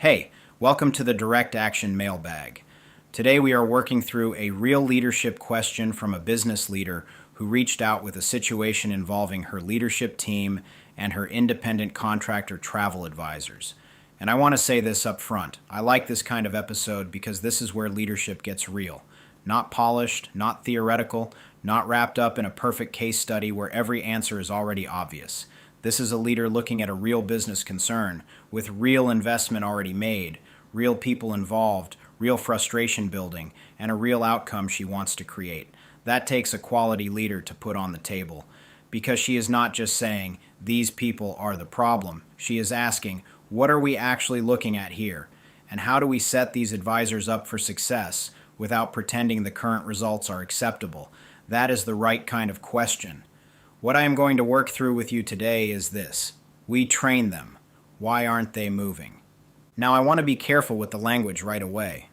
Hey, welcome to the Direct Action Mailbag. Today we are working through a real leadership question from a business leader who reached out with a situation involving her leadership team and her independent contractor travel advisors. And I want to say this up front. I like this kind of episode because this is where leadership gets real. Not polished, not theoretical, not wrapped up in a perfect case study where every answer is already obvious. This is a leader looking at a real business concern with real investment already made, real people involved, real frustration building, and a real outcome she wants to create. That takes a quality leader to put on the table because she is not just saying, these people are the problem. She is asking, what are we actually looking at here? And how do we set these advisors up for success without pretending the current results are acceptable? That is the right kind of question. What I am going to work through with you today is this. We train them. Why aren't they moving? Now, I want to be careful with the language right away.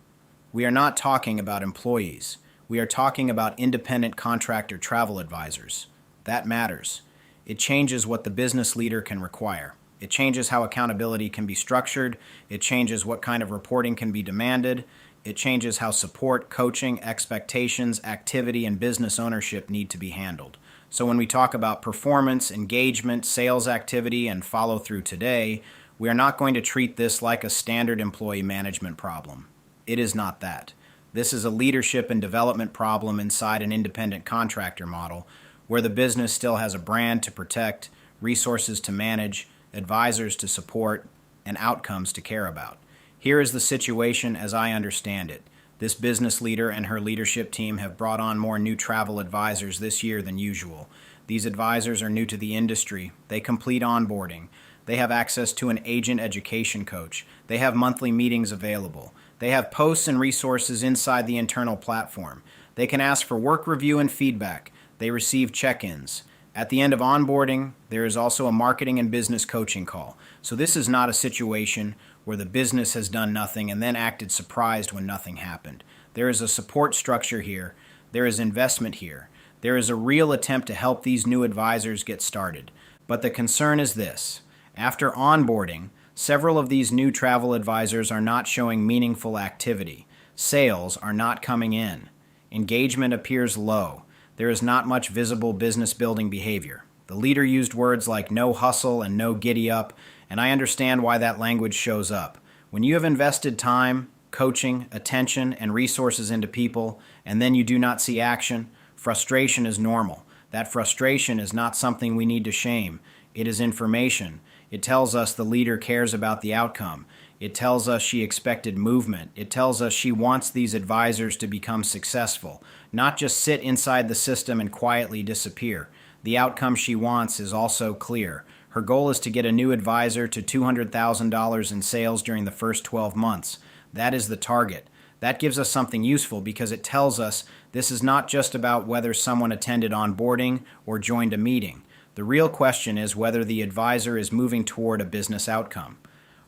We are not talking about employees. We are talking about independent contractor travel advisors. That matters. It changes what the business leader can require. It changes how accountability can be structured. It changes what kind of reporting can be demanded. It changes how support, coaching, expectations, activity, and business ownership need to be handled. So when we talk about performance, engagement, sales activity, and follow-through today, we are not going to treat this like a standard employee management problem. It is not that. This is a leadership and development problem inside an independent contractor model where the business still has a brand to protect, resources to manage, advisors to support, and outcomes to care about. Here is the situation as I understand it. This business leader and her leadership team have brought on more new travel advisors this year than usual. These advisors are new to the industry. They complete onboarding. They have access to an agent education coach. They have monthly meetings available. They have posts and resources inside the internal platform. They can ask for work review and feedback. They receive check-ins. At the end of onboarding, there is also a marketing and business coaching call. So this is not a situation where the business has done nothing and then acted surprised when nothing happened. There is a support structure here. There is investment here. There is a real attempt to help these new advisors get started. But the concern is this. After onboarding, several of these new travel advisors are not showing meaningful activity. Sales are not coming in. Engagement appears low. There is not much visible business building behavior. The leader used words like no hustle and no giddy up, and I understand why that language shows up. When you have invested time, coaching, attention, and resources into people, and then you do not see action, frustration is normal. That frustration is not something we need to shame. It is information. It tells us the leader cares about the outcome. It tells us she expected movement. It tells us she wants these advisors to become successful, not just sit inside the system and quietly disappear. The outcome she wants is also clear. Her goal is to get a new advisor to $200,000 in sales during the first 12 months. That is the target. That gives us something useful because it tells us this is not just about whether someone attended onboarding or joined a meeting. The real question is whether the advisor is moving toward a business outcome.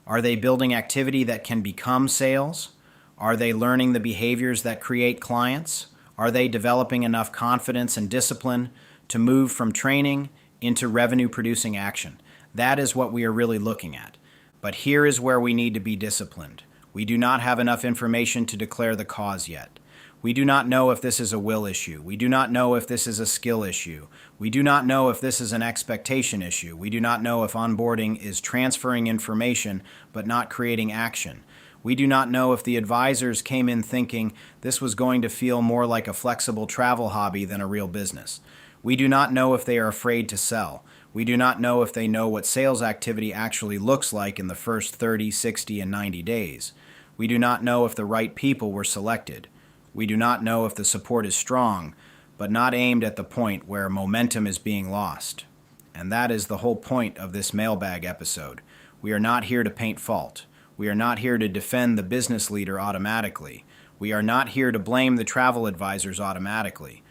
Are they building activity that can become sales? Are they learning the behaviors that create clients? Are they developing enough confidence and discipline to move from training into revenue-producing action? That is what we are really looking at. But here is where we need to be disciplined. We do not have enough information to declare the cause yet. We do not know if this is a will issue. We do not know if this is a skill issue. We do not know if this is an expectation issue. We do not know if onboarding is transferring information but not creating action. We do not know if the advisors came in thinking this was going to feel more like a flexible travel hobby than a real business. We do not know if they are afraid to sell. We do not know if they know what sales activity actually looks like in the first 30, 60, and 90 days. We do not know if the right people were selected. We do not know if the support is strong, but not aimed at the point where momentum is being lost. And that is the whole point of this mailbag episode. We are not here to paint fault. We are not here to defend the business leader automatically. We are not here to blame the travel advisors automatically.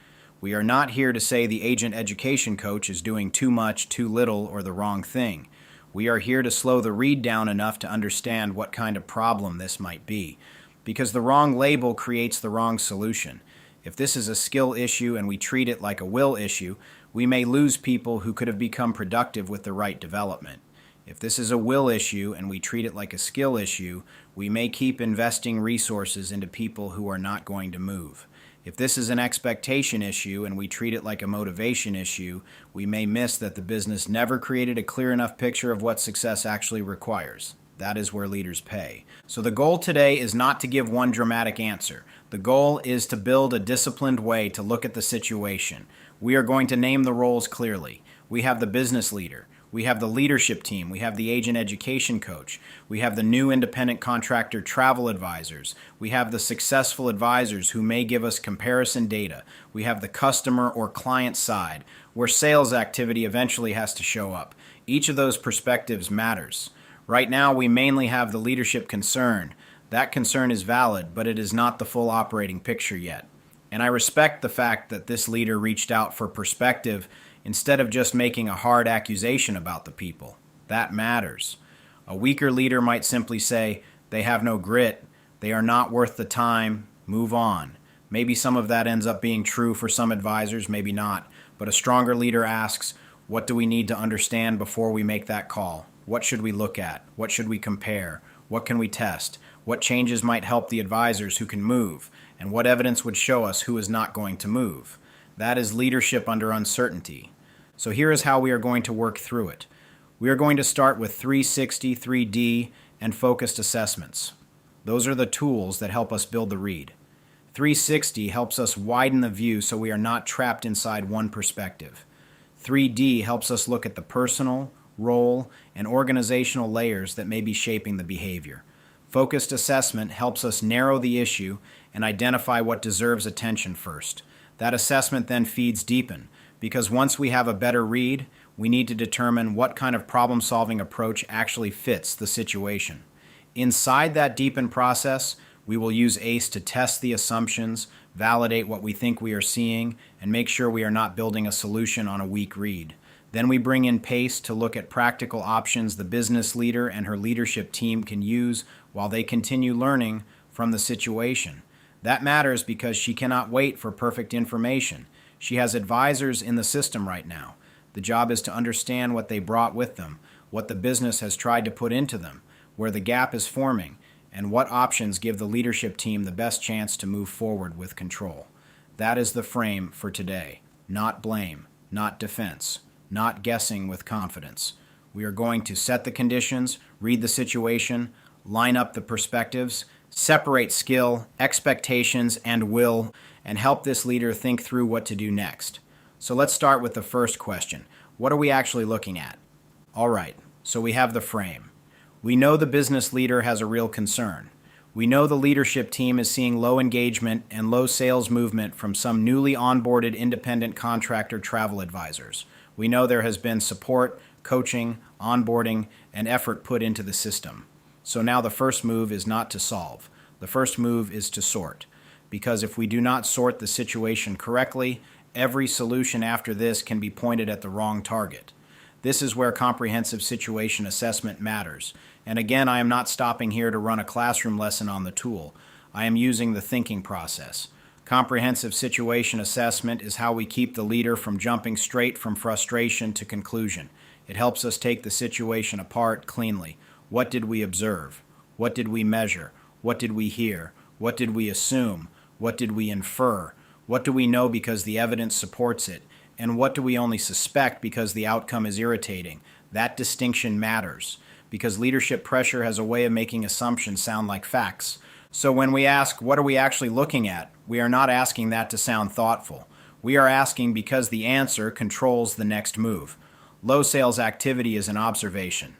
We are not here to say the agent education coach is doing too much, too little, or the wrong thing. We are here to slow the read down enough to understand what kind of problem this might be. Because the wrong label creates the wrong solution. If this is a skill issue and we treat it like a will issue, we may lose people who could have become productive with the right development. If this is a will issue and we treat it like a skill issue, we may keep investing resources into people who are not going to move. If this is an expectation issue and we treat it like a motivation issue, we may miss that the business never created a clear enough picture of what success actually requires. That is where leaders pay. So the goal today is not to give one dramatic answer. The goal is to build a disciplined way to look at the situation. We are going to name the roles clearly. We have the business leader. We have the leadership team. We have the agent education coach. We have the new independent contractor travel advisors. We have the successful advisors who may give us comparison data. We have the customer or client side, where sales activity eventually has to show up. Each of those perspectives matters. Right now, we mainly have the leadership concern. That concern is valid, but it is not the full operating picture yet. And I respect the fact that this leader reached out for perspective instead of just making a hard accusation about the people. That matters. A weaker leader might simply say, they have no grit, they are not worth the time, move on. Maybe some of that ends up being true for some advisors, maybe not. But a stronger leader asks, what do we need to understand before we make that call? What should we look at? What should we compare? What can we test? What changes might help the advisors who can move? And what evidence would show us who is not going to move? That is leadership under uncertainty. So here is how we are going to work through it. We are going to start with 360, 3D, and focused assessments. Those are the tools that help us build the read. 360 helps us widen the view so we are not trapped inside one perspective. 3D helps us look at the personal, role, and organizational layers that may be shaping the behavior. Focused assessment helps us narrow the issue and identify what deserves attention first. That assessment then feeds deepen, because once we have a better read, we need to determine what kind of problem-solving approach actually fits the situation. Inside that deepen process, we will use ACE to test the assumptions, validate what we think we are seeing, and make sure we are not building a solution on a weak read. Then we bring in PACE to look at practical options the business leader and her leadership team can use while they continue learning from the situation. That matters because she cannot wait for perfect information. She has advisors in the system right now. The job is to understand what they brought with them, what the business has tried to put into them, where the gap is forming, and what options give the leadership team the best chance to move forward with control. That is the frame for today. Not blame, not defense, not guessing with confidence. We are going to set the conditions, read the situation, line up the perspectives, separate skill, expectations, and will, and help this leader think through what to do next. So let's start with the first question. What are we actually looking at? All right, so we have the frame. We know the business leader has a real concern. We know the leadership team is seeing low engagement and low sales movement from some newly onboarded independent contractor travel advisors. We know there has been support, coaching, onboarding, and effort put into the system. So now the first move is not to solve. The first move is to sort. Because if we do not sort the situation correctly, every solution after this can be pointed at the wrong target. This is where comprehensive situation assessment matters. And again, I am not stopping here to run a classroom lesson on the tool. I am using the thinking process. Comprehensive situation assessment is how we keep the leader from jumping straight from frustration to conclusion. It helps us take the situation apart cleanly. What did we observe? What did we measure? What did we hear? What did we assume? What did we infer? What do we know because the evidence supports it? And what do we only suspect because the outcome is irritating? That distinction matters, because leadership pressure has a way of making assumptions sound like facts. So when we ask, what are we actually looking at? We are not asking that to sound thoughtful. We are asking because the answer controls the next move. Low sales activity is an observation.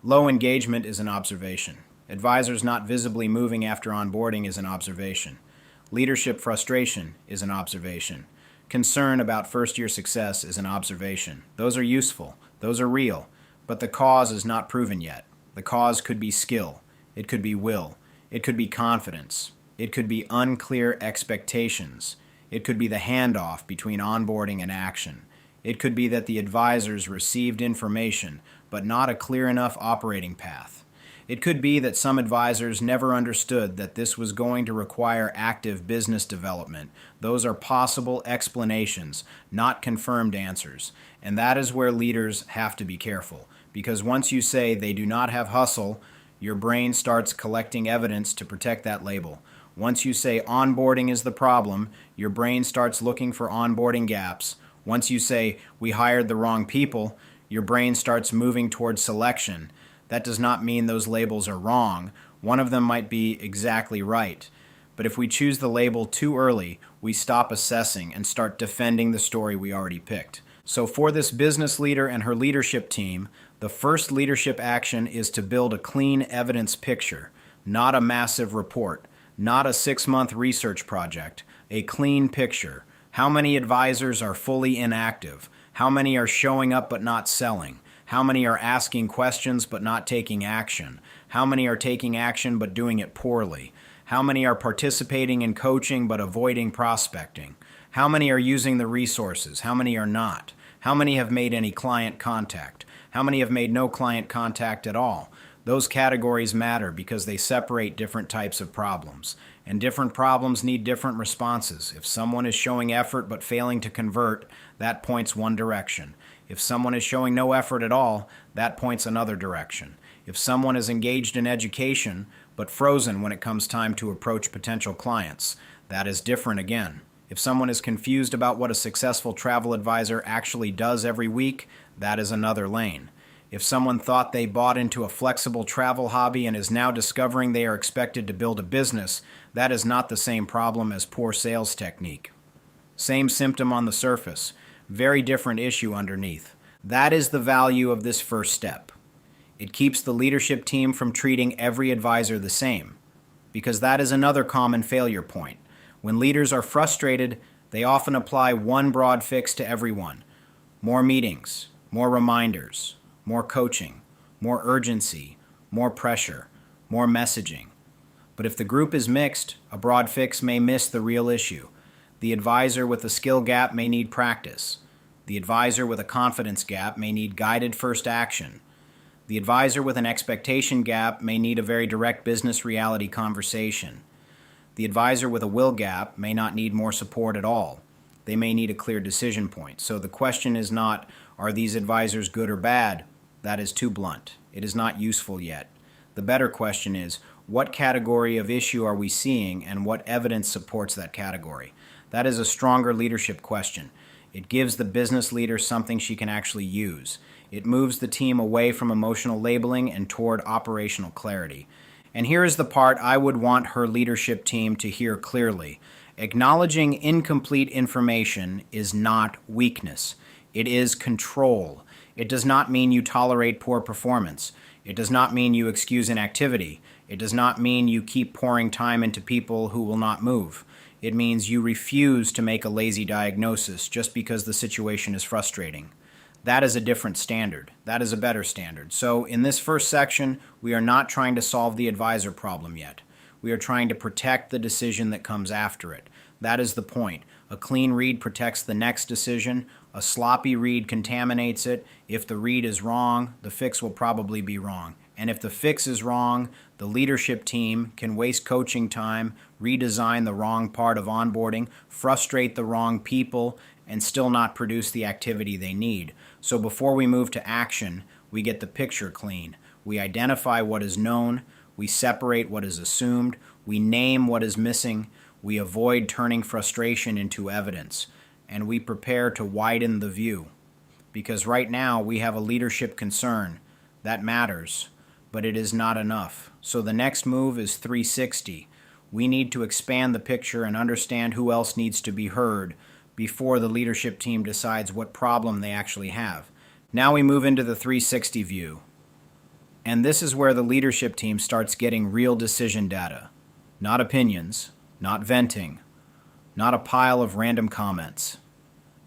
Low engagement is an observation. Advisors not visibly moving after onboarding is an observation. Leadership frustration is an observation. Concern about first-year success is an observation. Those are useful. Those are real. But the cause is not proven yet. The cause could be skill. It could be will. It could be confidence. It could be unclear expectations. It could be the handoff between onboarding and action. It could be that the advisors received information, but not a clear enough operating path. It could be that some advisors never understood that this was going to require active business development. Those are possible explanations, not confirmed answers. And that is where leaders have to be careful, because once you say they do not have hustle, your brain starts collecting evidence to protect that label. Once you say onboarding is the problem, your brain starts looking for onboarding gaps. Once you say we hired the wrong people, your brain starts moving towards selection. That does not mean those labels are wrong. One of them might be exactly right. But if we choose the label too early, we stop assessing and start defending the story we already picked. So for this business leader and her leadership team, the first leadership action is to build a clean evidence picture, not a massive report, not a 6-month research project, a clean picture. How many advisors are fully inactive? How many are showing up but not selling? How many are asking questions but not taking action? How many are taking action but doing it poorly? How many are participating in coaching but avoiding prospecting? How many are using the resources? How many are not? How many have made any client contact? How many have made no client contact at all? Those categories matter because they separate different types of problems. And different problems need different responses. If someone is showing effort but failing to convert, that points one direction. If someone is showing no effort at all, that points another direction. If someone is engaged in education but frozen when it comes time to approach potential clients, that is different again. If someone is confused about what a successful travel advisor actually does every week, that is another lane. If someone thought they bought into a flexible travel hobby and is now discovering they are expected to build a business, that is not the same problem as poor sales technique. Same symptom on the surface, very different issue underneath. That is the value of this first step. It keeps the leadership team from treating every advisor the same, because that is another common failure point. When leaders are frustrated, they often apply one broad fix to everyone. More meetings, more reminders, more coaching, more urgency, more pressure, more messaging. But if the group is mixed, a broad fix may miss the real issue. The advisor with a skill gap may need practice. The advisor with a confidence gap may need guided first action. The advisor with an expectation gap may need a very direct business reality conversation. The advisor with a will gap may not need more support at all. They may need a clear decision point. So the question is not, are these advisors good or bad? That is too blunt. It is not useful yet. The better question is, what category of issue are we seeing and what evidence supports that category? That is a stronger leadership question. It gives the business leader something she can actually use. It moves the team away from emotional labeling and toward operational clarity. And here is the part I would want her leadership team to hear clearly. Acknowledging incomplete information is not weakness. It is control. It does not mean you tolerate poor performance. It does not mean you excuse inactivity. It does not mean you keep pouring time into people who will not move. It means you refuse to make a lazy diagnosis just because the situation is frustrating. That is a different standard. That is a better standard. So in this first section, we are not trying to solve the advisor problem yet. We are trying to protect the decision that comes after it. That is the point. A clean read protects the next decision. A sloppy read contaminates it. If the read is wrong, the fix will probably be wrong. And if the fix is wrong, the leadership team can waste coaching time, redesign the wrong part of onboarding, frustrate the wrong people, and still not produce the activity they need. So before we move to action, we get the picture clean. We identify what is known. We separate what is assumed. We name what is missing. We avoid turning frustration into evidence. And we prepare to widen the view. Because right now we have a leadership concern. That matters, but it is not enough. So the next move is 360. We need to expand the picture and understand who else needs to be heard before the leadership team decides what problem they actually have. Now we move into the 360 view. And this is where the leadership team starts getting real decision data. Not opinions, not venting, not a pile of random comments.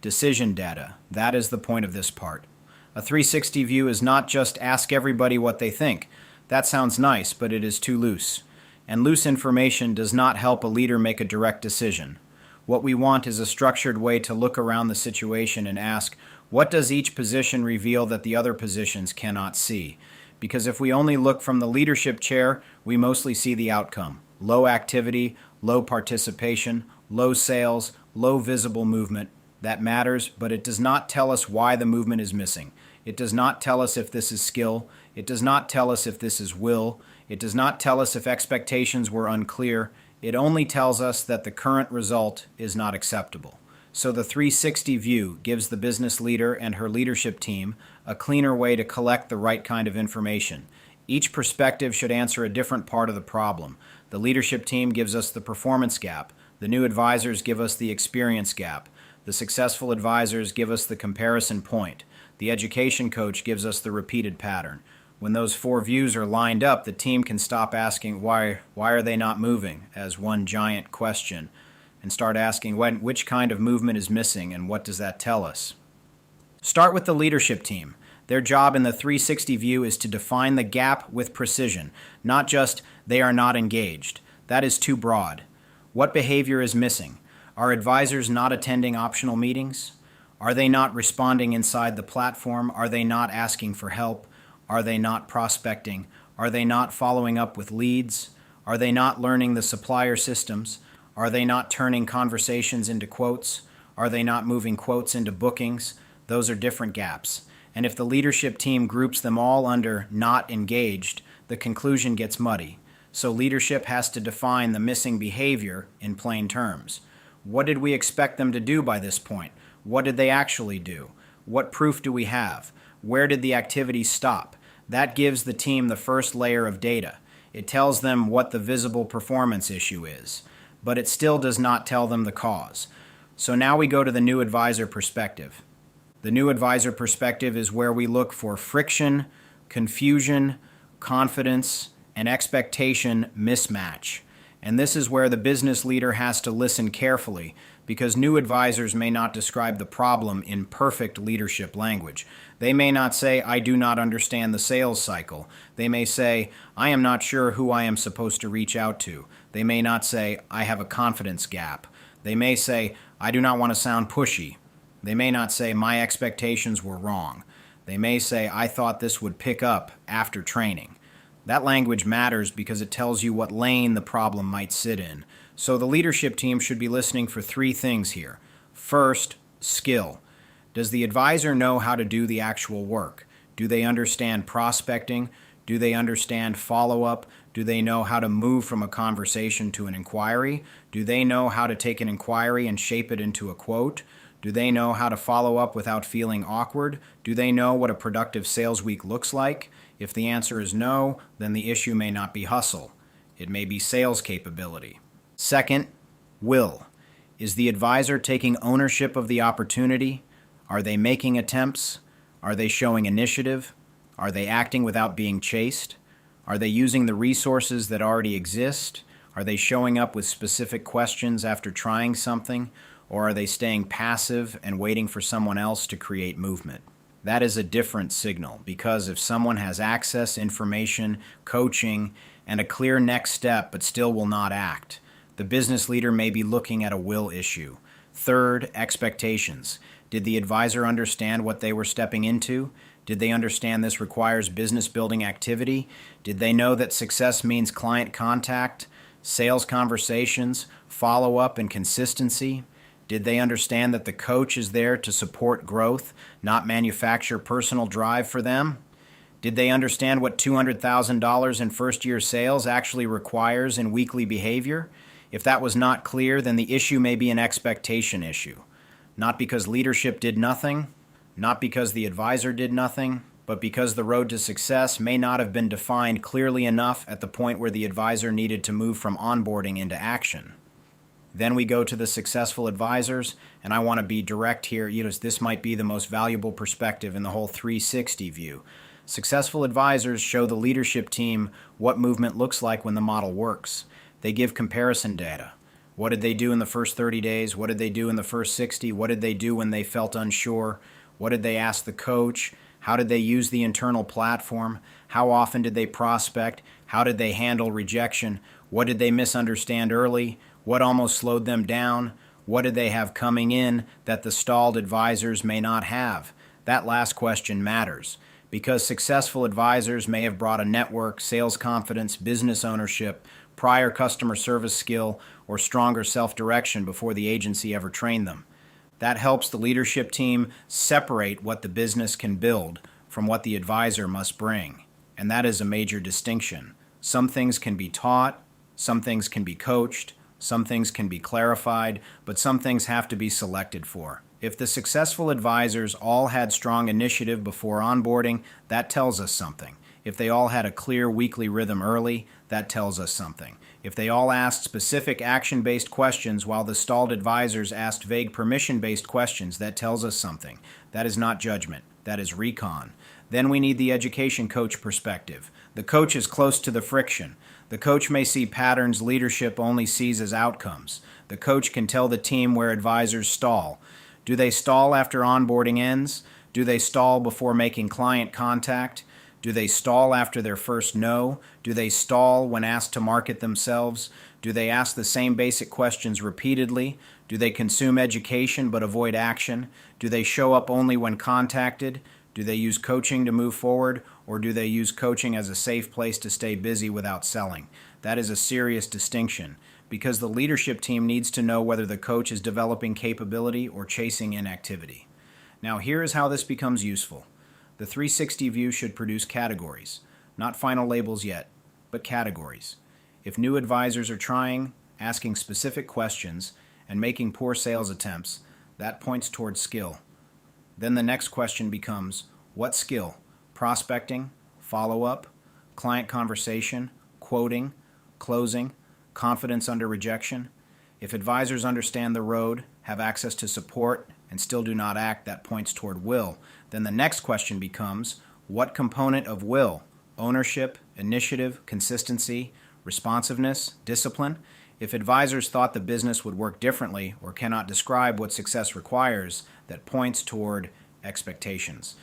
Decision data, that is the point of this part. A 360 view is not just ask everybody what they think. That sounds nice, but it is too loose. And loose information does not help a leader make a direct decision. What we want is a structured way to look around the situation and ask, what does each position reveal that the other positions cannot see? Because if we only look from the leadership chair, we mostly see the outcome. Low activity, low participation, low sales, low visible movement. That matters, but it does not tell us why the movement is missing. It does not tell us if this is skill. It does not tell us if this is will. It does not tell us if expectations were unclear. It only tells us that the current result is not acceptable. So the 360 view gives the business leader and her leadership team a cleaner way to collect the right kind of information. Each perspective should answer a different part of the problem. The leadership team gives us the performance gap. The new advisors give us the experience gap. The successful advisors give us the comparison point. The education coach gives us the repeated pattern. When those four views are lined up, the team can stop asking why are they not moving as one giant question and start asking which kind of movement is missing and what does that tell us. Start with the leadership team. Their job in the 360 view is to define the gap with precision, not just they are not engaged. That is too broad. What behavior is missing? Are advisors not attending optional meetings? Are they not responding inside the platform? Are they not asking for help? Are they not prospecting? Are they not following up with leads? Are they not learning the supplier systems? Are they not turning conversations into quotes? Are they not moving quotes into bookings? Those are different gaps. And if the leadership team groups them all under not engaged, the conclusion gets muddy. So leadership has to define the missing behavior in plain terms. What did we expect them to do by this point? What did they actually do? What proof do we have? Where did the activity stop? That gives the team the first layer of data. It tells them what the visible performance issue is, but it still does not tell them the cause. So now we go to the new advisor perspective. The new advisor perspective is where we look for friction, confusion, confidence, and expectation mismatch. And this is where the business leader has to listen carefully because new advisors may not describe the problem in perfect leadership language. They may not say, I do not understand the sales cycle. They may say, I am not sure who I am supposed to reach out to. They may not say, I have a confidence gap. They may say, I do not want to sound pushy. They may not say, my expectations were wrong. They may say, I thought this would pick up after training. That language matters because it tells you what lane the problem might sit in. So the leadership team should be listening for three things here. First, skill. Does the advisor know how to do the actual work? Do they understand prospecting? Do they understand follow-up? Do they know how to move from a conversation to an inquiry? Do they know how to take an inquiry and shape it into a quote? Do they know how to follow up without feeling awkward? Do they know what a productive sales week looks like? If the answer is no, then the issue may not be hustle. It may be sales capability. Second, will. Is the advisor taking ownership of the opportunity? Are they making attempts? Are they showing initiative? Are they acting without being chased? Are they using the resources that already exist? Are they showing up with specific questions after trying something? Or are they staying passive and waiting for someone else to create movement? That is a different signal because if someone has access, information, coaching, and a clear next step but still will not act, the business leader may be looking at a will issue. Third, expectations. Did the advisor understand what they were stepping into? Did they understand this requires business building activity? Did they know that success means client contact, sales conversations, follow-up, and consistency? Did they understand that the coach is there to support growth, not manufacture personal drive for them? Did they understand what $200,000 in first-year sales actually requires in weekly behavior? If that was not clear, then the issue may be an expectation issue. Not because leadership did nothing, not because the advisor did nothing, but because the road to success may not have been defined clearly enough at the point where the advisor needed to move from onboarding into action. Then we go to the successful advisors, and I want to be direct here. This might be the most valuable perspective in the whole 360 view. Successful advisors show the leadership team what movement looks like when the model works. They give comparison data. What did they do in the first 30 days? What did they do in the first 60? What did they do when they felt unsure? What did they ask the coach? How did they use the internal platform? How often did they prospect? How did they handle rejection? What did they misunderstand early? What almost slowed them down? What did they have coming in that the stalled advisors may not have? That last question matters because successful advisors may have brought a network, sales confidence, business ownership, prior customer service skill, or stronger self-direction before the agency ever trained them. That helps the leadership team separate what the business can build from what the advisor must bring. And that is a major distinction. Some things can be taught, some things can be coached, some things can be clarified, but some things have to be selected for. If the successful advisors all had strong initiative before onboarding, that tells us something. If they all had a clear weekly rhythm early, that tells us something. If they all asked specific action-based questions while the stalled advisors asked vague permission-based questions, that tells us something. That is not judgment. That is recon. Then we need the education coach perspective. The coach is close to the friction. The coach may see patterns leadership only sees as outcomes. The coach can tell the team where advisors stall. Do they stall after onboarding ends? Do they stall before making client contact? Do they stall after their first no? Do they stall when asked to market themselves? Do they ask the same basic questions repeatedly? Do they consume education but avoid action? Do they show up only when contacted? Do they use coaching to move forward, or do they use coaching as a safe place to stay busy without selling? That is a serious distinction, because the leadership team needs to know whether the coach is developing capability or chasing inactivity. Now, here is how this becomes useful. The 360 view should produce categories, not final labels yet, but categories. If new advisors are trying, asking specific questions, and making poor sales attempts, that points towards skill. Then the next question becomes, what skill? Prospecting, follow-up, client conversation, quoting, closing, confidence under rejection. If advisors understand the road, have access to support, and still do not act, that points toward will. Then the next question becomes, what component of will? Ownership, initiative, consistency, responsiveness, discipline? If advisors thought the business would work differently or cannot describe what success requires, that points toward expectations.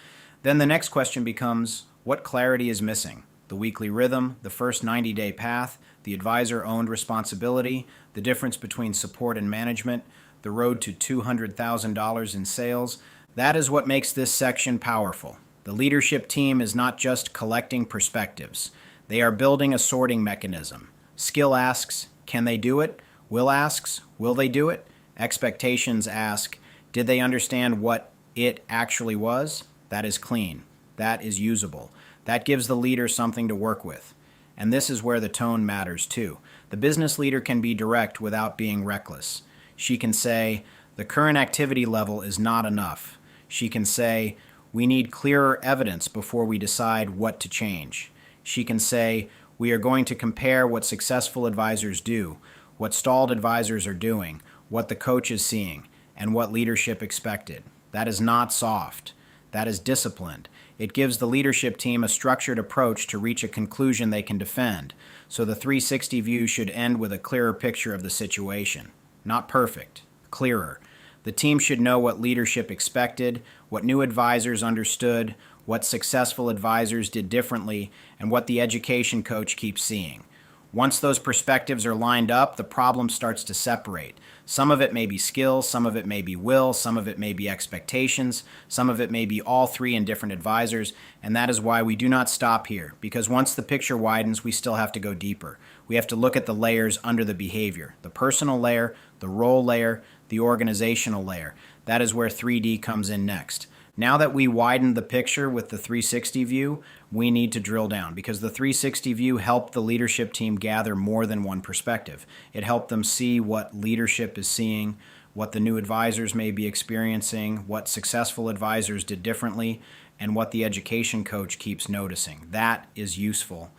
Then the next question becomes, what clarity is missing? The weekly rhythm, the first 90-day path, the advisor-owned responsibility, the difference between support and management, the road to $200,000 in sales. That is what makes this section powerful. The leadership team is not just collecting perspectives. They are building a sorting mechanism. Skill asks, can they do it? Will asks, will they do it? Expectations ask, did they understand what it actually was? That is clean. That is usable. That gives the leader something to work with. And this is where the tone matters too. The business leader can be direct without being reckless. She can say, the current activity level is not enough. She can say, we need clearer evidence before we decide what to change. She can say, we are going to compare what successful advisors do, what stalled advisors are doing, what the coach is seeing, and what leadership expected. That is not soft. That is disciplined. It gives the leadership team a structured approach to reach a conclusion they can defend. So the 360 view should end with a clearer picture of the situation. Not perfect, clearer. The team should know what leadership expected, what new advisors understood, what successful advisors did differently, and what the education coach keeps seeing. Once those perspectives are lined up, the problem starts to separate. Some of it may be skill, some of it may be will, some of it may be expectations, some of it may be all three in different advisors, and that is why we do not stop here, because once the picture widens, we still have to go deeper. We have to look at the layers under the behavior, the personal layer, the role layer, the organizational layer. That is where 3D comes in next. Now that we widened the picture with the 360 view, we need to drill down, because the 360 view helped the leadership team gather more than one perspective. It helped them see what leadership is seeing, what the new advisors may be experiencing, what successful advisors did differently, and what the education coach keeps noticing. That is useful.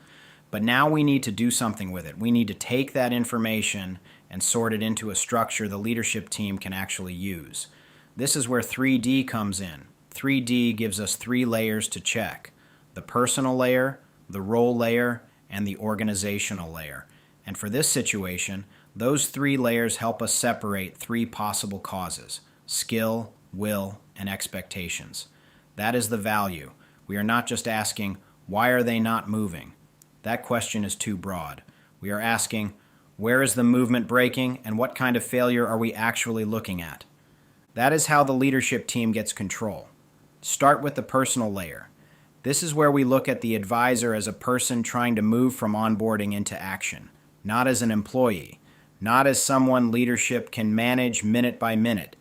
But now we need to do something with it. We need to take that information and sort it into a structure the leadership team can actually use. This is where 3D comes in. 3D gives us 3 layers to check: the personal layer, the role layer, and the organizational layer. And for this situation, those 3 layers help us separate 3 possible causes: skill, will, and expectations. That is the value. We are not just asking, why are they not moving? That question is too broad. We are asking, where is the movement breaking, and what kind of failure are we actually looking at? That is how the leadership team gets control. Start with the personal layer. This is where we look at the advisor as a person trying to move from onboarding into action, not as an employee, not as someone leadership can manage minute by minute,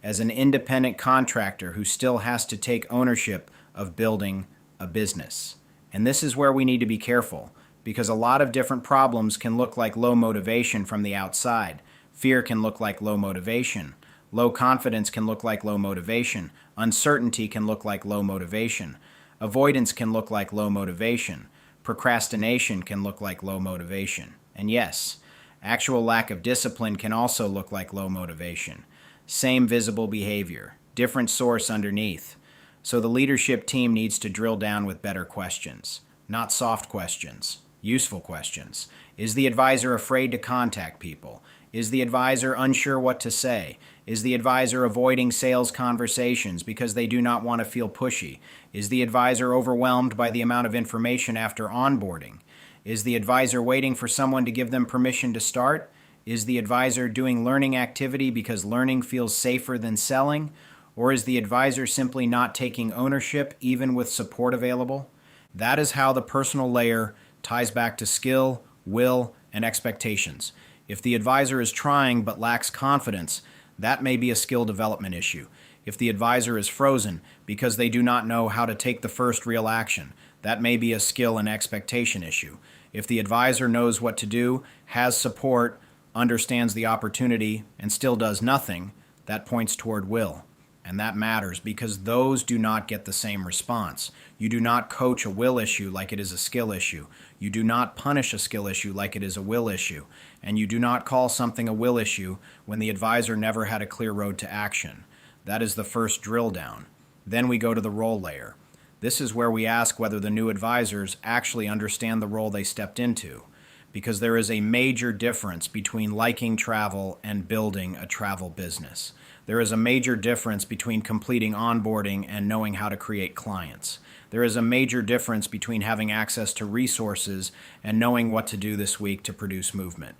as an independent contractor who still has to take ownership of building a business. And this is where we need to be careful, because a lot of different problems can look like low motivation from the outside. Fear can look like low motivation. Low confidence can look like low motivation. Uncertainty can look like low motivation. Avoidance can look like low motivation. Procrastination can look like low motivation. And yes, actual lack of discipline can also look like low motivation. Same visible behavior, different source underneath. So the leadership team needs to drill down with better questions, not soft questions, useful questions. Is the advisor afraid to contact people? Is the advisor unsure what to say? Is the advisor avoiding sales conversations because they do not want to feel pushy? Is the advisor overwhelmed by the amount of information after onboarding? Is the advisor waiting for someone to give them permission to start? Is the advisor doing learning activity because learning feels safer than selling? Or is the advisor simply not taking ownership even with support available? That is how the personal layer ties back to skill, will, and expectations. If the advisor is trying but lacks confidence, that may be a skill development issue. If the advisor is frozen because they do not know how to take the first real action, that may be a skill and expectation issue. If the advisor knows what to do, has support, understands the opportunity, and still does nothing, that points toward will. And that matters because those do not get the same response. You do not coach a will issue like it is a skill issue. You do not punish a skill issue like it is a will issue. And you do not call something a will issue when the advisor never had a clear road to action. That is the first drill down. Then we go to the role layer. This is where we ask whether the new advisors actually understand the role they stepped into, because there is a major difference between liking travel and building a travel business. There is a major difference between completing onboarding and knowing how to create clients. There is a major difference between having access to resources and knowing what to do this week to produce movement.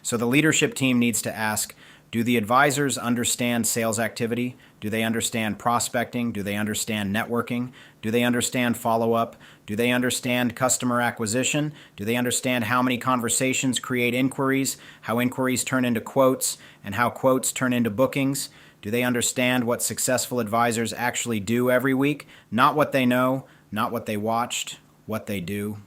So the leadership team needs to ask, do the advisors understand sales activity? Do they understand prospecting? Do they understand networking? Do they understand follow-up? Do they understand customer acquisition? Do they understand how many conversations create inquiries, how inquiries turn into quotes, and how quotes turn into bookings? Do they understand what successful advisors actually do every week? Not what they know, not what they watched, what they do.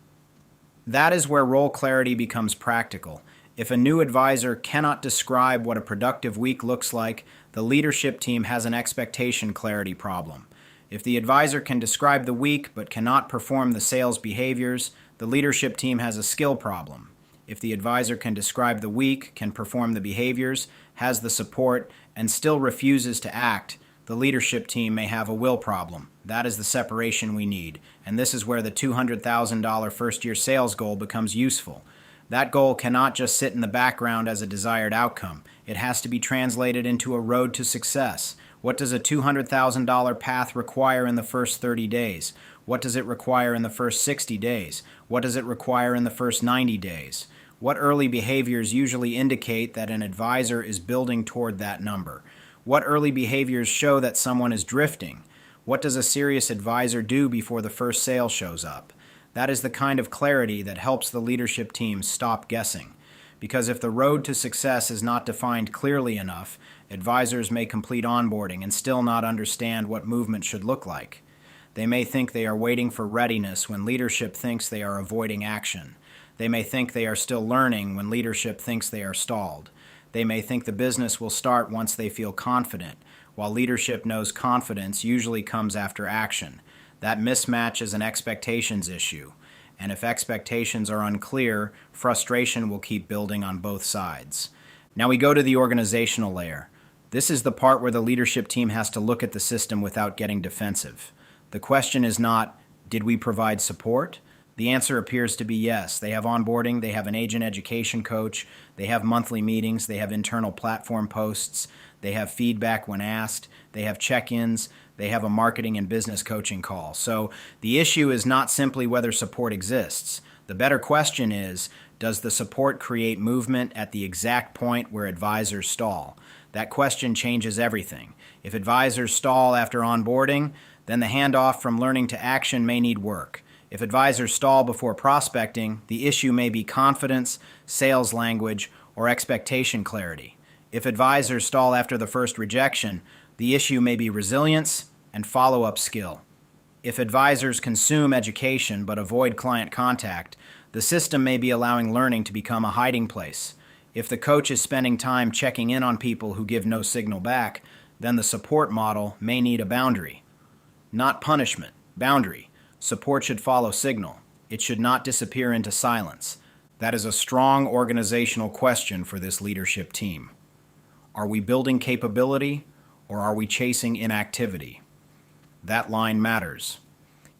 That is where role clarity becomes practical. If a new advisor cannot describe what a productive week looks like, the leadership team has an expectation clarity problem. If the advisor can describe the week but cannot perform the sales behaviors, the leadership team has a skill problem. If the advisor can describe the week, can perform the behaviors, has the support, and still refuses to act, the leadership team may have a will problem. That is the separation we need, and this is where the $200,000 first-year sales goal becomes useful. That goal cannot just sit in the background as a desired outcome. It has to be translated into a road to success. What does a $200,000 path require in the first 30 days? What does it require in the first 60 days? What does it require in the first 90 days? What early behaviors usually indicate that an advisor is building toward that number? What early behaviors show that someone is drifting? What does a serious advisor do before the first sale shows up? That is the kind of clarity that helps the leadership team stop guessing. Because if the road to success is not defined clearly enough, advisors may complete onboarding and still not understand what movement should look like. They may think they are waiting for readiness when leadership thinks they are avoiding action. They may think they are still learning when leadership thinks they are stalled. They may think the business will start once they feel confident, while leadership knows confidence usually comes after action. That mismatch is an expectations issue, and if expectations are unclear, frustration will keep building on both sides. Now we go to the organizational layer. This is the part where the leadership team has to look at the system without getting defensive. The question is not, did we provide support? The answer appears to be yes. They have onboarding, they have an agent education coach, they have monthly meetings, they have internal platform posts, they have feedback when asked, they have check-ins, they have a marketing and business coaching call. So the issue is not simply whether support exists. The better question is, does the support create movement at the exact point where advisors stall? That question changes everything. If advisors stall after onboarding, then the handoff from learning to action may need work. If advisors stall before prospecting, the issue may be confidence, sales language, or expectation clarity. If advisors stall after the first rejection, the issue may be resilience and follow-up skill. If advisors consume education but avoid client contact, the system may be allowing learning to become a hiding place. If the coach is spending time checking in on people who give no signal back, then the support model may need a boundary. Not punishment, boundary. Support should follow signal. It should not disappear into silence. That is a strong organizational question for this leadership team. Are we building capability or are we chasing inactivity? That line matters.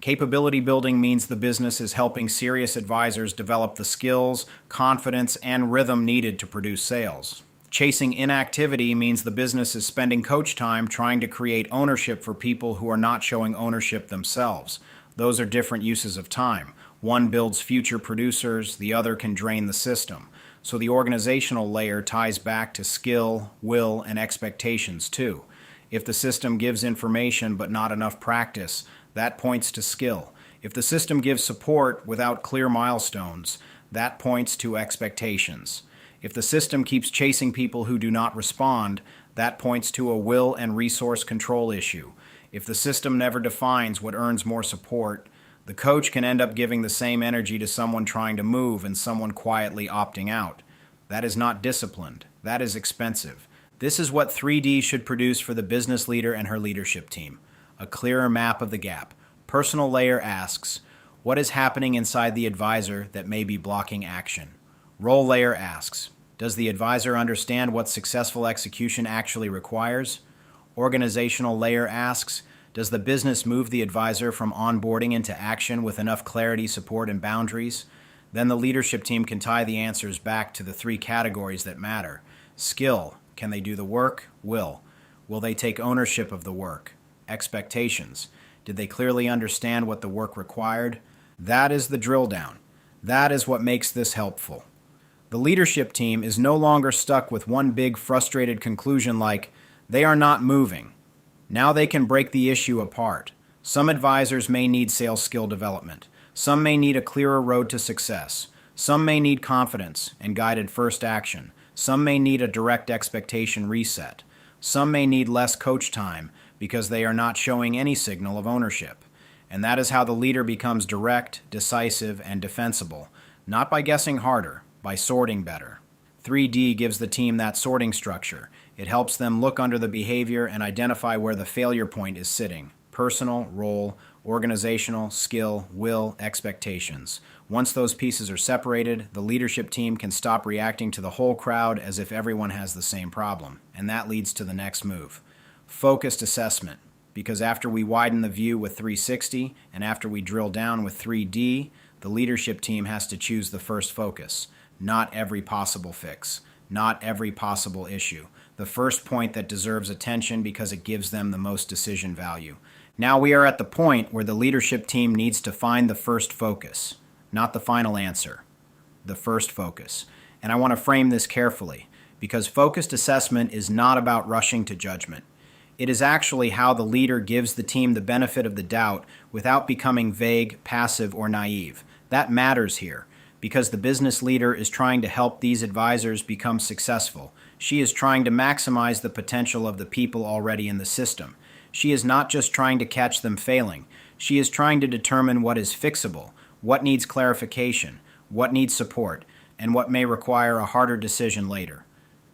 Capability building means the business is helping serious advisors develop the skills, confidence, and rhythm needed to produce sales. Chasing inactivity means the business is spending coach time trying to create ownership for people who are not showing ownership themselves. Those are different uses of time. One builds future producers, the other can drain the system. So the organizational layer ties back to skill, will, and expectations too. If the system gives information but not enough practice, that points to skill. If the system gives support without clear milestones, that points to expectations. If the system keeps chasing people who do not respond, that points to a will and resource control issue. If the system never defines what earns more support, the coach can end up giving the same energy to someone trying to move and someone quietly opting out. That is not disciplined. That is expensive. This is what 3D should produce for the business leader and her leadership team. A clearer map of the gap. Personal layer asks, what is happening inside the advisor that may be blocking action? Role layer asks, does the advisor understand what successful execution actually requires? Organizational layer asks, does the business move the advisor from onboarding into action with enough clarity, support, and boundaries? Then the leadership team can tie the answers back to the three categories that matter. Skill, can they do the work? Will they take ownership of the work? Expectations, did they clearly understand what the work required? That is the drill down. That is what makes this helpful. The leadership team is no longer stuck with one big frustrated conclusion like, they are not moving. Now they can break the issue apart. Some advisors may need sales skill development. Some may need a clearer road to success. Some may need confidence and guided first action. Some may need a direct expectation reset. Some may need less coach time because they are not showing any signal of ownership. And that is how the leader becomes direct, decisive, and defensible, not by guessing harder, by sorting better. 3D gives the team that sorting structure. It helps them look under the behavior and identify where the failure point is sitting. Personal, role, organizational, skill, will, expectations. Once those pieces are separated, the leadership team can stop reacting to the whole crowd as if everyone has the same problem. And that leads to the next move. Focused assessment. Because after we widen the view with 360 and after we drill down with 3D, the leadership team has to choose the first focus. Not every possible fix. Not every possible issue. The first point that deserves attention because it gives them the most decision value. Now we are at the point where the leadership team needs to find the first focus, not the final answer. The first focus. And I want to frame this carefully because focused assessment is not about rushing to judgment. It is actually how the leader gives the team the benefit of the doubt without becoming vague, passive, or naive. That matters here because the business leader is trying to help these advisors become successful. She is trying to maximize the potential of the people already in the system. She is not just trying to catch them failing. She is trying to determine what is fixable, what needs clarification, what needs support, and what may require a harder decision later.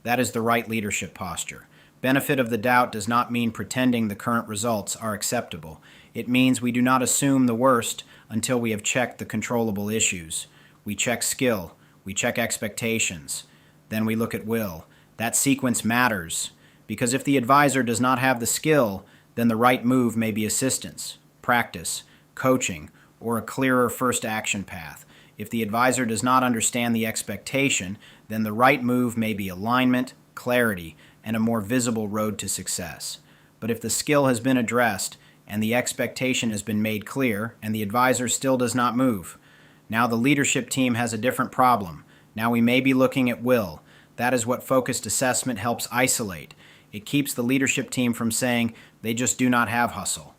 That is the right leadership posture. Benefit of the doubt does not mean pretending the current results are acceptable. It means we do not assume the worst until we have checked the controllable issues. We check skill, we check expectations, then we look at will. That sequence matters because if the advisor does not have the skill, then the right move may be assistance, practice, coaching, or a clearer first action path. If the advisor does not understand the expectation, then the right move may be alignment, clarity, and a more visible road to success. But if the skill has been addressed and the expectation has been made clear and the advisor still does not move, now the leadership team has a different problem. Now we may be looking at will. That is what focused assessment helps isolate. It keeps the leadership team from saying they just do not have hustle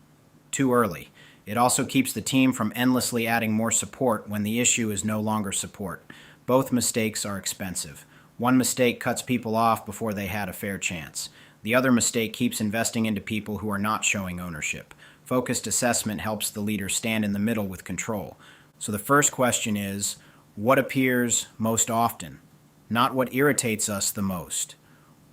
too early. It also keeps the team from endlessly adding more support when the issue is no longer support. Both mistakes are expensive. One mistake cuts people off before they had a fair chance. The other mistake keeps investing into people who are not showing ownership. Focused assessment helps the leader stand in the middle with control. So the first question is, what appears most often? Not what irritates us the most.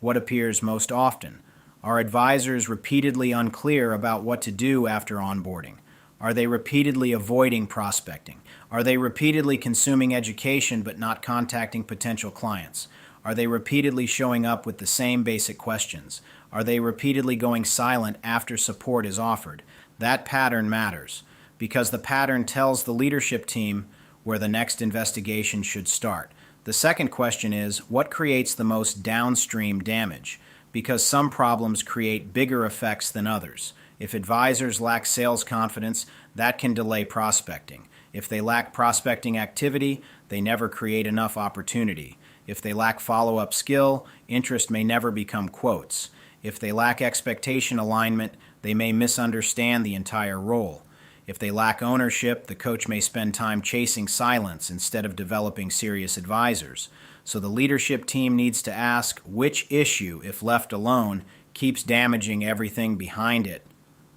What appears most often? Are advisors repeatedly unclear about what to do after onboarding? Are they repeatedly avoiding prospecting? Are they repeatedly consuming education but not contacting potential clients? Are they repeatedly showing up with the same basic questions? Are they repeatedly going silent after support is offered? That pattern matters because the pattern tells the leadership team where the next investigation should start. The second question is, what creates the most downstream damage? Because some problems create bigger effects than others. If advisors lack sales confidence, that can delay prospecting. If they lack prospecting activity, they never create enough opportunity. If they lack follow-up skill, interest may never become quotes. If they lack expectation alignment, they may misunderstand the entire role. If they lack ownership, the coach may spend time chasing silence instead of developing serious advisors. So the leadership team needs to ask which issue, if left alone, keeps damaging everything behind it.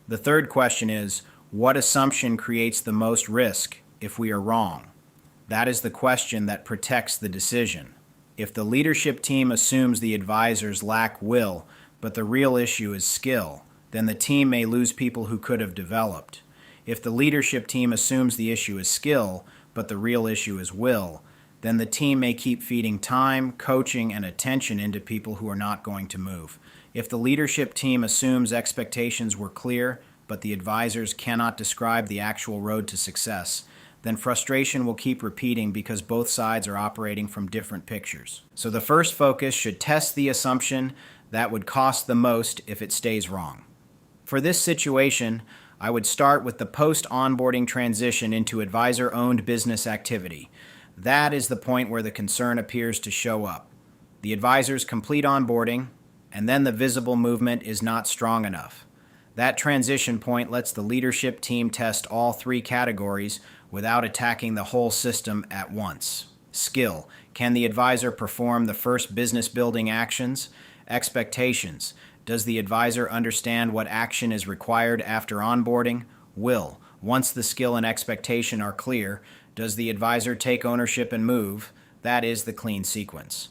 The third question is, what assumption creates the most risk if we are wrong? That is the question that protects the decision. If the leadership team assumes the advisors lack will, but the real issue is skill, then the team may lose people who could have developed. If the leadership team assumes the issue is skill, but the real issue is will, then the team may keep feeding time, coaching, and attention into people who are not going to move. If the leadership team assumes expectations were clear, but the advisors cannot describe the actual road to success, then frustration will keep repeating because both sides are operating from different pictures. So the first focus should test the assumption that would cost the most if it stays wrong. For this situation, I would start with the post-onboarding transition into advisor-owned business activity. That is the point where the concern appears to show up. The advisors complete onboarding, and then the visible movement is not strong enough. That transition point lets the leadership team test all three categories without attacking the whole system at once. Skill. Can the advisor perform the first business building actions? Expectations. Does the advisor understand what action is required after onboarding? Will. Once the skill and expectation are clear, does the advisor take ownership and move? That is the clean sequence.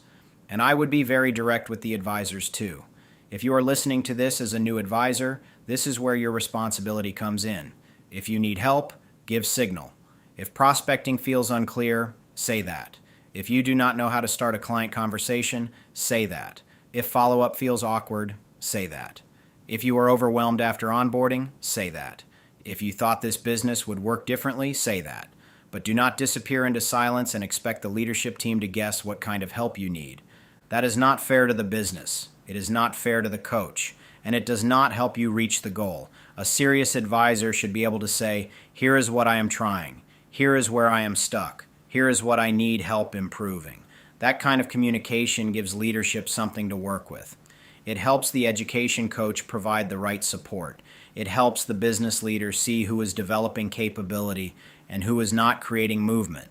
And I would be very direct with the advisors too. If you are listening to this as a new advisor, this is where your responsibility comes in. If you need help, give signal. If prospecting feels unclear, say that. If you do not know how to start a client conversation, say that. If follow-up feels awkward, say that. If you are overwhelmed after onboarding, say that. If you thought this business would work differently, say that. But do not disappear into silence and expect the leadership team to guess what kind of help you need. That is not fair to the business. It is not fair to the coach. And it does not help you reach the goal. A serious advisor should be able to say, here is what I am trying. Here is where I am stuck. Here is what I need help improving. That kind of communication gives leadership something to work with. It helps the education coach provide the right support. It helps the business leader see who is developing capability and who is not creating movement.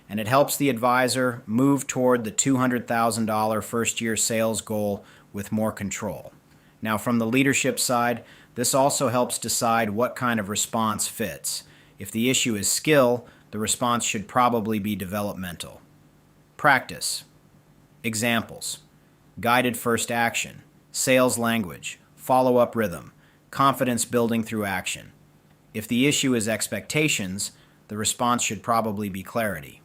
And it helps the advisor move toward the $200,000 first-year sales goal with more control. Now, from the leadership side, this also helps decide what kind of response fits. If the issue is skill, the response should probably be developmental. Practice. Examples. Guided first action. Sales language. Follow-up rhythm. Confidence building through action. If the issue is expectations, the response should probably be clarity.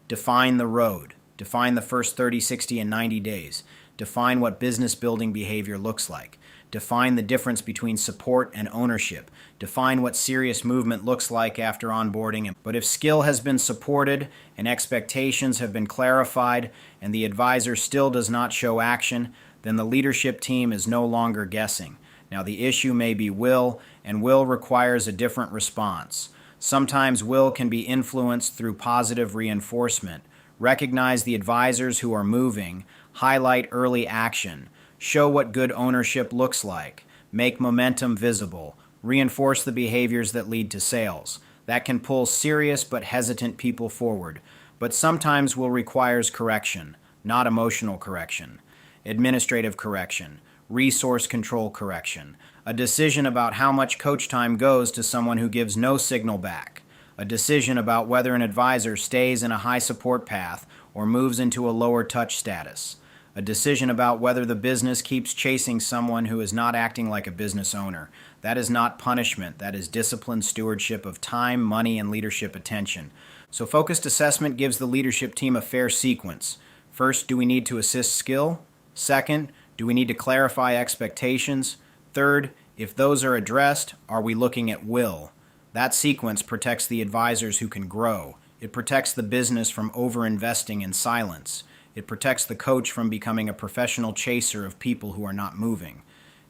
Define the road. Define the first 30, 60, and 90 days. Define what business building behavior looks like. Define the difference between support and ownership. Define what serious movement looks like after onboarding. But if skill has been supported and expectations have been clarified and the advisor still does not show action, then the leadership team is no longer guessing. Now, the issue may be will, and will requires a different response. Sometimes will can be influenced through positive reinforcement. Recognize the advisors who are moving. Highlight early action. Show what good ownership looks like. Make momentum visible. Reinforce the behaviors that lead to sales. That can pull serious but hesitant people forward. But sometimes will requires correction, not emotional correction. Administrative correction. Resource control correction. A decision about how much coach time goes to someone who gives no signal back. A decision about whether an advisor stays in a high support path or moves into a lower touch status. A decision about whether the business keeps chasing someone who is not acting like a business owner. That is not punishment. That is disciplined stewardship of time, money, and leadership attention. So focused assessment gives the leadership team a fair sequence. First, do we need to assist skill? Second, do we need to clarify expectations? Third, if those are addressed, are we looking at will? That sequence protects the advisors who can grow. It protects the business from over-investing in silence. It protects the coach from becoming a professional chaser of people who are not moving.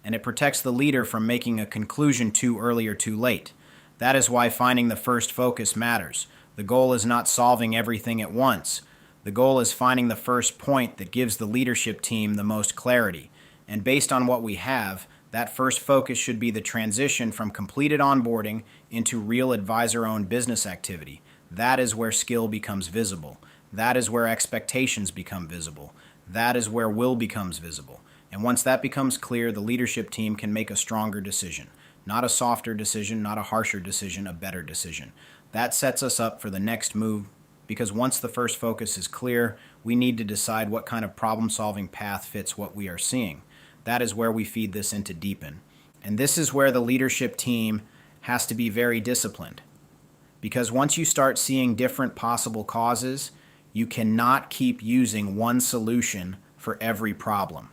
And it protects the leader from making a conclusion too early or too late. That is why finding the first focus matters. The goal is not solving everything at once. The goal is finding the first point that gives the leadership team the most clarity. And based on what we have, that first focus should be the transition from completed onboarding into real advisor-owned business activity. That is where skill becomes visible. That is where expectations become visible. That is where will becomes visible. And once that becomes clear, the leadership team can make a stronger decision. Not a softer decision, not a harsher decision, a better decision. That sets us up for the next move, because once the first focus is clear, we need to decide what kind of problem-solving path fits what we are seeing. That is where we feed this into deepen. And this is where the leadership team has to be very disciplined. Because once you start seeing different possible causes, you cannot keep using one solution for every problem.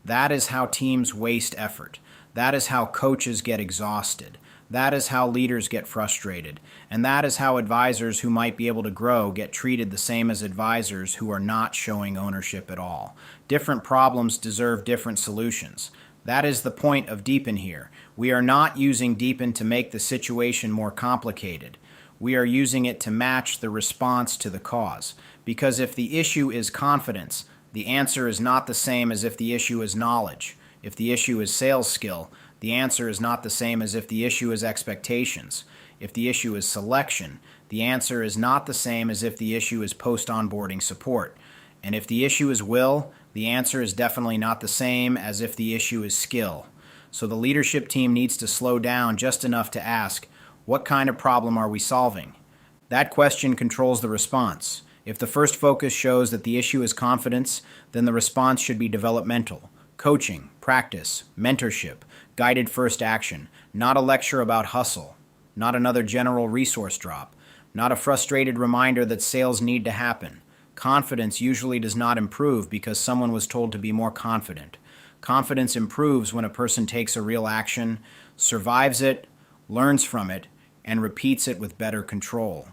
That is how teams waste effort. That is how coaches get exhausted. That is how leaders get frustrated. And that is how advisors who might be able to grow get treated the same as advisors who are not showing ownership at all. Different problems deserve different solutions. That is the point of deepen here. We are not using deepen to make the situation more complicated. We are using it to match the response to the cause. Because if the issue is confidence, the answer is not the same as if the issue is knowledge. If the issue is sales skill, the answer is not the same as if the issue is expectations. If the issue is selection, the answer is not the same as if the issue is post-onboarding support. And if the issue is will, the answer is definitely not the same as if the issue is skill. So the leadership team needs to slow down just enough to ask, what kind of problem are we solving? That question controls the response. If the first focus shows that the issue is confidence, then the response should be developmental. Coaching, practice, mentorship, guided first action, not a lecture about hustle, not another general resource drop, not a frustrated reminder that sales need to happen. Confidence usually does not improve because someone was told to be more confident. Confidence improves when a person takes a real action, survives it, learns from it, and repeats it with better control.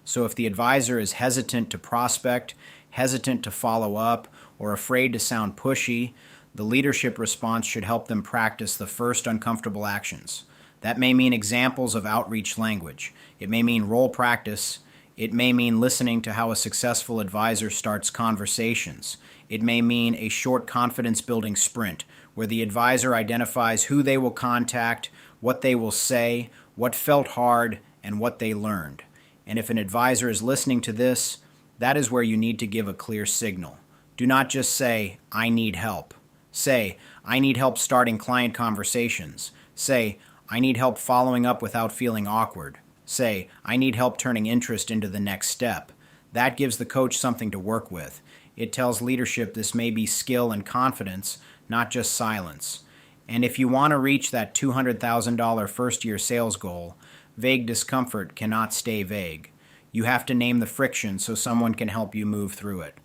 So if the advisor is hesitant to prospect, hesitant to follow up, or afraid to sound pushy, the leadership response should help them practice the first uncomfortable actions. That may mean examples of outreach language. It may mean role practice. It may mean listening to how a successful advisor starts conversations. It may mean a short confidence-building sprint where the advisor identifies who they will contact, what they will say, what felt hard, and what they learned. And if an advisor is listening to this, that is where you need to give a clear signal. Do not just say, I need help. Say, I need help starting client conversations. Say, I need help following up without feeling awkward. Say, I need help turning interest into the next step. That gives the coach something to work with. It tells leadership this may be skill and confidence, not just silence. And if you want to reach that $200,000 first-year sales goal, vague discomfort cannot stay vague. You have to name the friction so someone can help you move through it.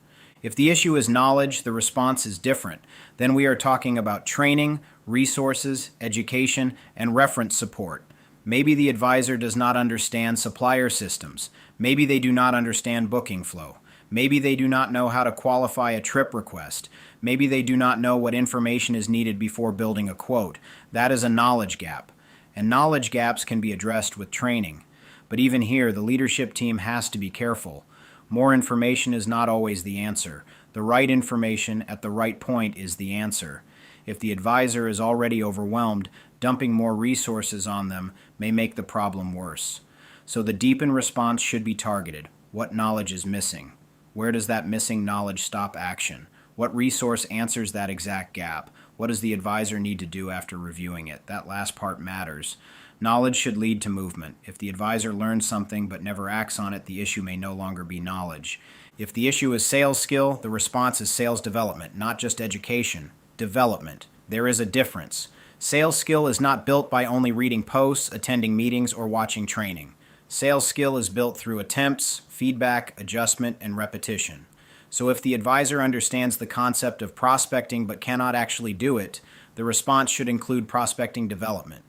If the issue is knowledge, the response is different. Then we are talking about training, resources, education, and reference support. Maybe the advisor does not understand supplier systems. Maybe they do not understand booking flow. Maybe they do not know how to qualify a trip request. Maybe they do not know what information is needed before building a quote. That is a knowledge gap. And knowledge gaps can be addressed with training. But even here, the leadership team has to be careful. More information is not always the answer. The right information at the right point is the answer. If the advisor is already overwhelmed, dumping more resources on them may make the problem worse. So the deepen response should be targeted. What knowledge is missing? Where does that missing knowledge stop action? What resource answers that exact gap? What does the advisor need to do after reviewing it? That last part matters. Knowledge should lead to movement. If the advisor learns something but never acts on it, the issue may no longer be knowledge. If the issue is sales skill, the response is sales development, not just education. Development. There is a difference. Sales skill is not built by only reading posts, attending meetings, or watching training. Sales skill is built through attempts, feedback, adjustment, and repetition. So if the advisor understands the concept of prospecting but cannot actually do it, the response should include prospecting development.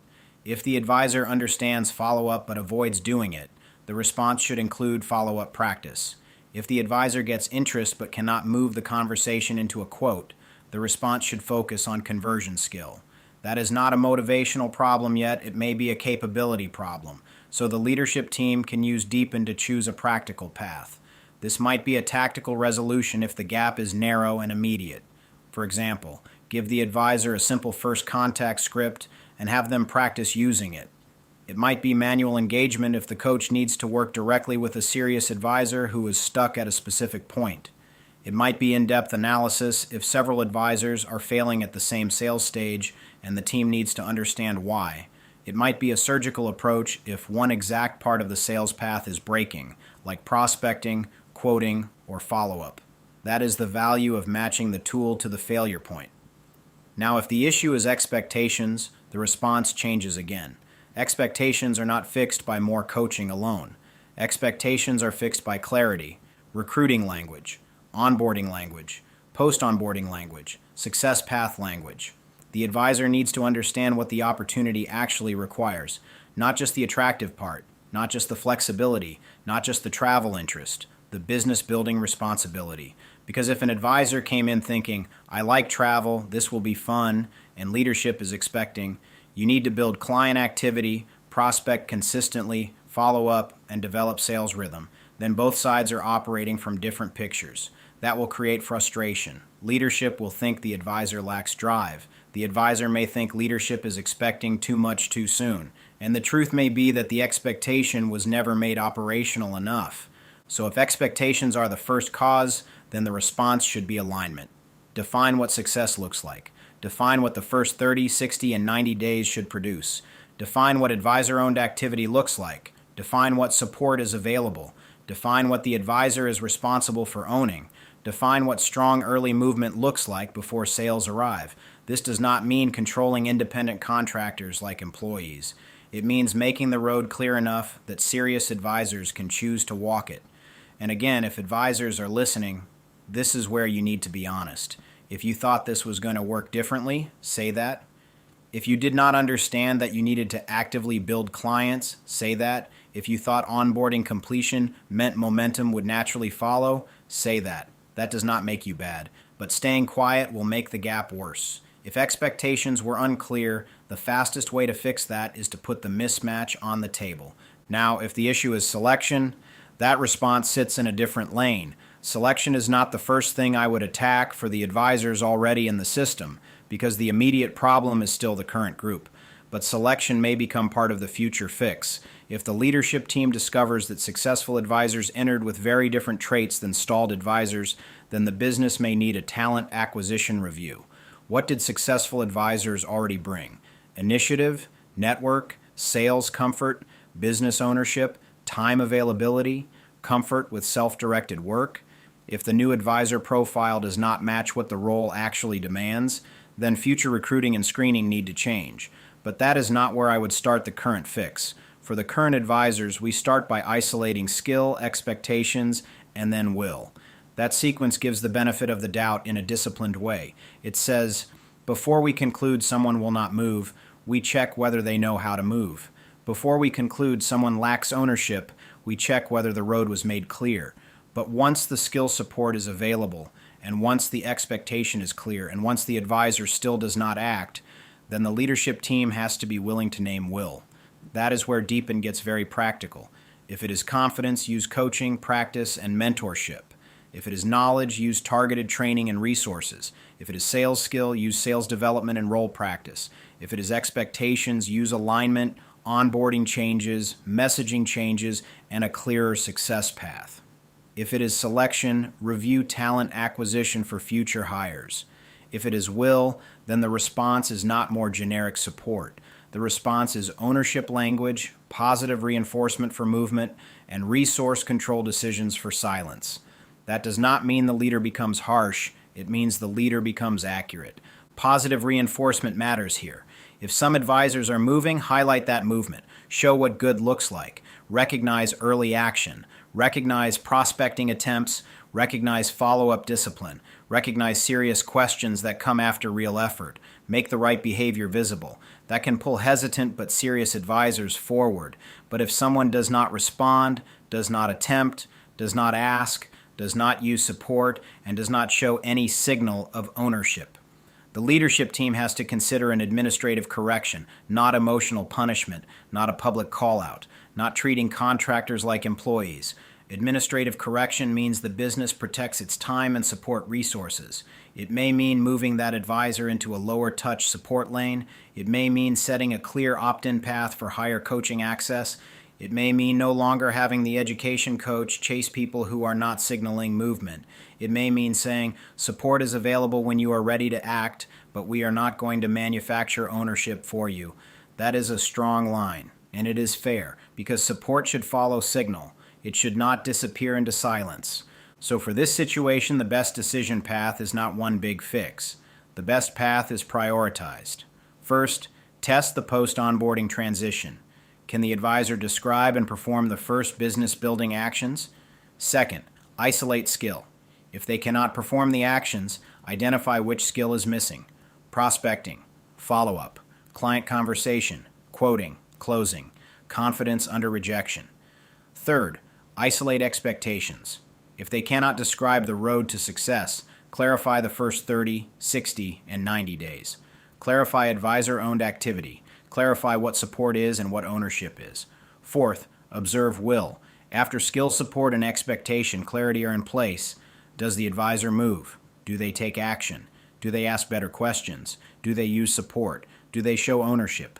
If the advisor understands follow-up but avoids doing it, the response should include follow-up practice. If the advisor gets interest but cannot move the conversation into a quote, the response should focus on conversion skill. That is not a motivational problem yet, it may be a capability problem, so the leadership team can use Deepen to choose a practical path. This might be a tactical resolution if the gap is narrow and immediate. For example, give the advisor a simple first contact script and have them practice using it. It might be manual engagement if the coach needs to work directly with a serious advisor who is stuck at a specific point. It might be in-depth analysis if several advisors are failing at the same sales stage and the team needs to understand why. It might be a surgical approach if one exact part of the sales path is breaking, like prospecting, quoting, or follow-up. That is the value of matching the tool to the failure point. Now, if the issue is expectations, the response changes again. Expectations are not fixed by more coaching alone. Expectations are fixed by clarity, recruiting language, onboarding language, post-onboarding language, success path language. The advisor needs to understand what the opportunity actually requires, not just the attractive part, not just the flexibility, not just the travel interest, the business building responsibility. Because if an advisor came in thinking, I like travel, this will be fun, and leadership is expecting, you need to build client activity, prospect consistently, follow up, and develop sales rhythm. Then both sides are operating from different pictures. That will create frustration. Leadership will think the advisor lacks drive. The advisor may think leadership is expecting too much too soon. And the truth may be that the expectation was never made operational enough. So if expectations are the first cause, then the response should be alignment. Define what success looks like. Define what the first 30, 60, and 90 days should produce. Define what advisor-owned activity looks like. Define what support is available. Define what the advisor is responsible for owning. Define what strong early movement looks like before sales arrive. This does not mean controlling independent contractors like employees. It means making the road clear enough that serious advisors can choose to walk it. And again, if advisors are listening, this is where you need to be honest. If you thought this was going to work differently, say that. If you did not understand that you needed to actively build clients, say that. If you thought onboarding completion meant momentum would naturally follow, say that. That does not make you bad. But staying quiet will make the gap worse. If expectations were unclear, the fastest way to fix that is to put the mismatch on the table. Now, if the issue is selection, that response sits in a different lane. Selection is not the first thing I would attack for the advisors already in the system, because the immediate problem is still the current group. But selection may become part of the future fix. If the leadership team discovers that successful advisors entered with very different traits than stalled advisors, then the business may need a talent acquisition review. What did successful advisors already bring? Initiative, network, sales comfort, business ownership, time availability, comfort with self-directed work. If the new advisor profile does not match what the role actually demands, then future recruiting and screening need to change. But that is not where I would start the current fix. For the current advisors, we start by isolating skill, expectations, and then will. That sequence gives the benefit of the doubt in a disciplined way. It says, before we conclude someone will not move, we check whether they know how to move. Before we conclude someone lacks ownership, we check whether the road was made clear. But once the skill support is available, and once the expectation is clear, and once the advisor still does not act, then the leadership team has to be willing to name will. That is where Deepen gets very practical. If it is confidence, use coaching, practice, and mentorship. If it is knowledge, use targeted training and resources. If it is sales skill, use sales development and role practice. If it is expectations, use alignment, onboarding changes, messaging changes, and a clearer success path. If it is selection, review talent acquisition for future hires. If it is will, then the response is not more generic support. The response is ownership language, positive reinforcement for movement, and resource control decisions for silence. That does not mean the leader becomes harsh. It means the leader becomes accurate. Positive reinforcement matters here. If some advisors are moving, highlight that movement. Show what good looks like. Recognize early action. Recognize prospecting attempts. Recognize follow-up discipline. Recognize serious questions that come after real effort. Make the right behavior visible. That can pull hesitant but serious advisors forward. But if someone does not respond, does not attempt, does not ask, does not use support, and does not show any signal of ownership, the leadership team has to consider an administrative correction, not emotional punishment, not a public call-out, not treating contractors like employees. Administrative correction means the business protects its time and support resources. It may mean moving that advisor into a lower touch support lane. It may mean setting a clear opt-in path for higher coaching access. It may mean no longer having the education coach chase people who are not signaling movement. It may mean saying, support is available when you are ready to act, but we are not going to manufacture ownership for you. That is a strong line, and it is fair, because support should follow signal. It should not disappear into silence. So for this situation, the best decision path is not one big fix. The best path is prioritized. First, test the post-onboarding transition. Can the advisor describe and perform the first business building actions? Second, isolate skill. If they cannot perform the actions, identify which skill is missing. Prospecting, follow-up, client conversation, quoting, closing, confidence under rejection. Third, isolate expectations. If they cannot describe the road to success, clarify the first 30, 60, and 90 days. Clarify advisor-owned activity. Clarify what support is and what ownership is. Fourth, observe will. After skill support and expectation clarity are in place, does the advisor move? Do they take action? Do they ask better questions? Do they use support? Do they show ownership?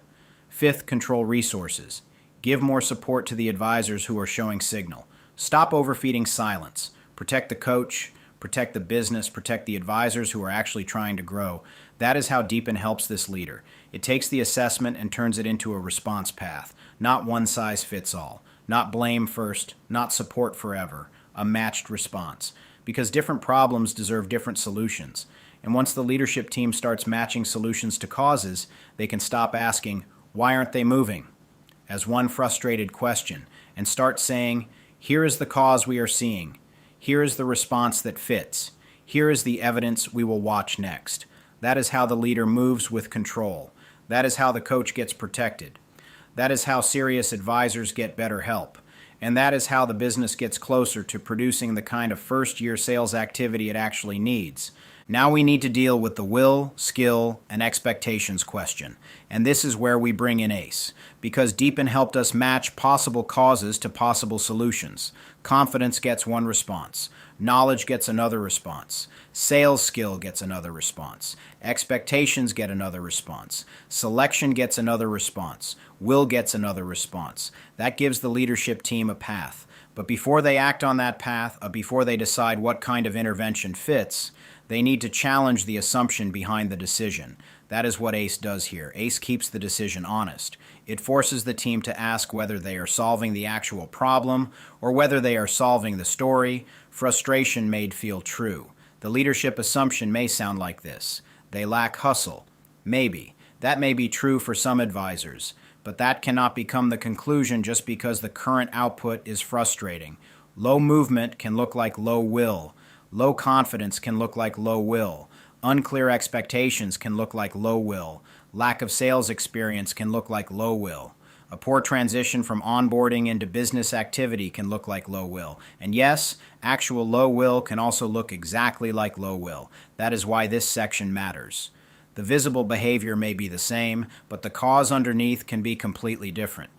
Fifth, control resources. Give more support to the advisors who are showing signal. Stop overfeeding silence. Protect the coach, protect the business, protect the advisors who are actually trying to grow. That is how Deepen helps this leader. It takes the assessment and turns it into a response path, not one size fits all, not blame first, not support forever, a matched response. Because different problems deserve different solutions. And once the leadership team starts matching solutions to causes, they can stop asking, why aren't they moving? As one frustrated question, and start saying, here is the cause we are seeing. Here is the response that fits. Here is the evidence we will watch next. That is how the leader moves with control. That is how the coach gets protected. That is how serious advisors get better help. And that is how the business gets closer to producing the kind of first-year sales activity it actually needs. Now we need to deal with the will, skill, and expectations question. And this is where we bring in ACE, because Deepen helped us match possible causes to possible solutions. Confidence gets one response. Knowledge gets another response. Sales skill gets another response. Expectations get another response. Selection gets another response. Will gets another response. That gives the leadership team a path. But before they act on that path, before they decide what kind of intervention fits, they need to challenge the assumption behind the decision. That is what ACE does here. ACE keeps the decision honest. It forces the team to ask whether they are solving the actual problem or whether they are solving the story. Frustration made feel true. The leadership assumption may sound like this. They lack hustle. Maybe. That may be true for some advisors, but that cannot become the conclusion just because the current output is frustrating. Low movement can look like low will. Low confidence can look like low will. Unclear expectations can look like low will. Lack of sales experience can look like low will. A poor transition from onboarding into business activity can look like low will. And yes, actual low will can also look exactly like low will. That is why this section matters. The visible behavior may be the same, but the cause underneath can be completely different.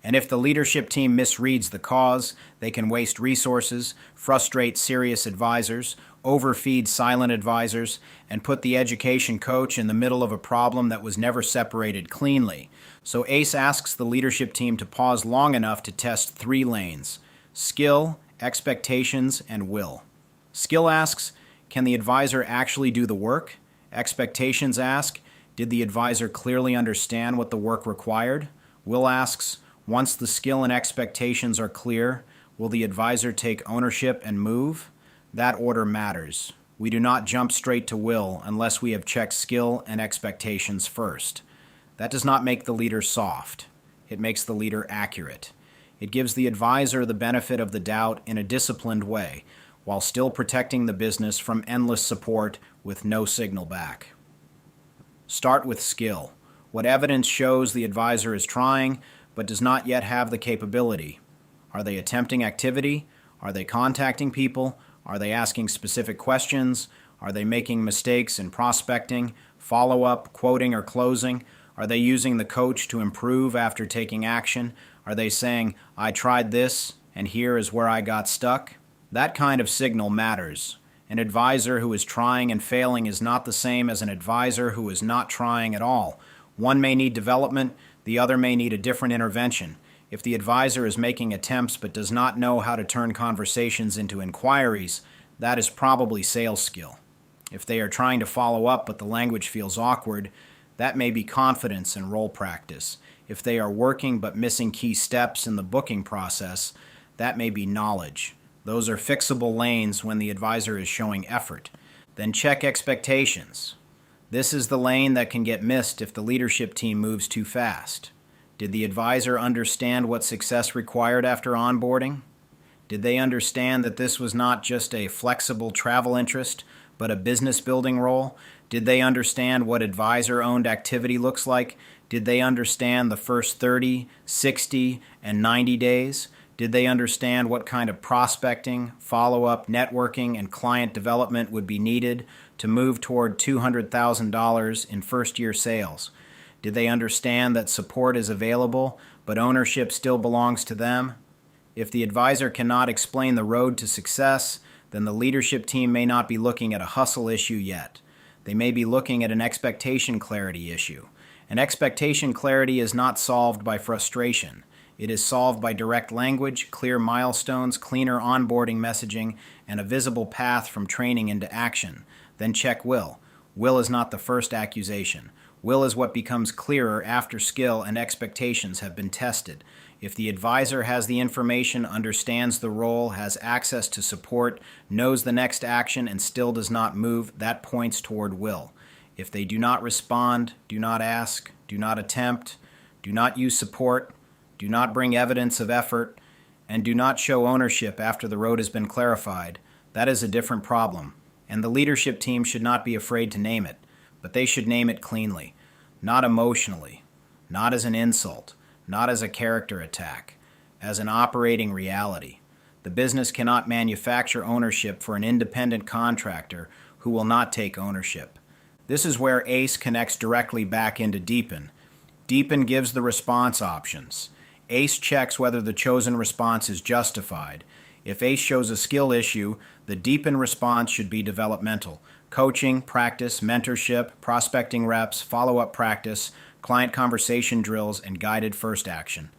And if the leadership team misreads the cause, they can waste resources, frustrate serious advisors, overfeed silent advisors, and put the education coach in the middle of a problem that was never separated cleanly. So ACE asks the leadership team to pause long enough to test 3 lanes: skill, expectations, and will. Skill asks, can the advisor actually do the work? Expectations ask, did the advisor clearly understand what the work required? Will asks, once the skill and expectations are clear, will the advisor take ownership and move? That order matters. We do not jump straight to will unless we have checked skill and expectations first. That does not make the leader soft. It makes the leader accurate. It gives the advisor the benefit of the doubt in a disciplined way, while still protecting the business from endless support with no signal back. Start with skill. What evidence shows the advisor is trying, but does not yet have the capability? Are they attempting activity? Are they contacting people? Are they asking specific questions? Are they making mistakes in prospecting, follow-up, quoting, or closing? Are they using the coach to improve after taking action? Are they saying, I tried this, and here is where I got stuck? That kind of signal matters. An advisor who is trying and failing is not the same as an advisor who is not trying at all. One may need development, the other may need a different intervention. If the advisor is making attempts but does not know how to turn conversations into inquiries, that is probably sales skill. If they are trying to follow up but the language feels awkward, that may be confidence and role practice. If they are working but missing key steps in the booking process, that may be knowledge. Those are fixable lanes when the advisor is showing effort. Then check expectations. This is the lane that can get missed if the leadership team moves too fast. Did the advisor understand what success required after onboarding? Did they understand that this was not just a flexible travel interest, but a business building role? Did they understand what advisor-owned activity looks like? Did they understand the first 30, 60, and 90 days? Did they understand what kind of prospecting, follow-up, networking, and client development would be needed to move toward $200,000 in first-year sales? Did they understand that support is available, but ownership still belongs to them? If the advisor cannot explain the road to success, then the leadership team may not be looking at a hustle issue yet. They may be looking at an expectation clarity issue. An expectation clarity is not solved by frustration. It is solved by direct language, clear milestones, cleaner onboarding messaging, and a visible path from training into action. Then check will. Will is not the first accusation. Will is what becomes clearer after skill and expectations have been tested. If the advisor has the information, understands the role, has access to support, knows the next action, and still does not move, that points toward will. If they do not respond, do not ask, do not attempt, do not use support, do not bring evidence of effort, and do not show ownership after the road has been clarified, that is a different problem. And the leadership team should not be afraid to name it, but they should name it cleanly, not emotionally, not as an insult, not as a character attack, as an operating reality. The business cannot manufacture ownership for an independent contractor who will not take ownership. This is where ACE connects directly back into Deepen. Deepen gives the response options. ACE checks whether the chosen response is justified. If ACE shows a skill issue, the Deepen response should be developmental. Coaching, practice, mentorship, prospecting reps, follow-up practice, client conversation drills, and guided first action.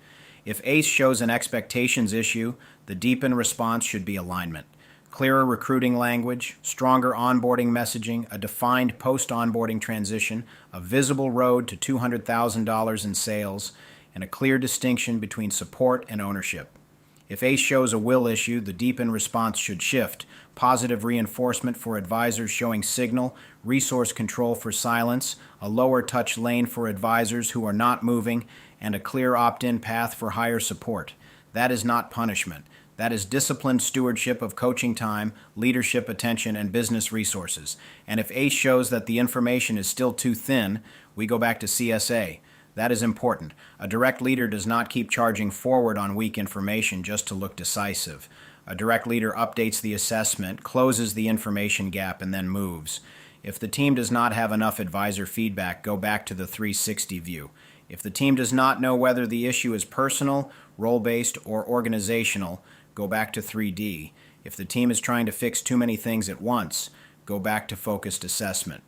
If ACE shows an expectations issue, the Deepen response should be alignment. Clearer recruiting language, stronger onboarding messaging, a defined post-onboarding transition, a visible road to $200,000 in sales, and a clear distinction between support and ownership. If ACE shows a will issue, the Deepen response should shift. Positive reinforcement for advisors showing signal, resource control for silence, a lower touch lane for advisors who are not moving, and a clear opt-in path for higher support. That is not punishment. That is disciplined stewardship of coaching time, leadership attention, and business resources. And if ACE shows that the information is still too thin, we go back to CSA. That is important. A direct leader does not keep charging forward on weak information just to look decisive. A direct leader updates the assessment, closes the information gap, and then moves. If the team does not have enough advisor feedback, go back to the 360 view. If the team does not know whether the issue is personal, role-based, or organizational, go back to 3D. If the team is trying to fix too many things at once, go back to focused assessment.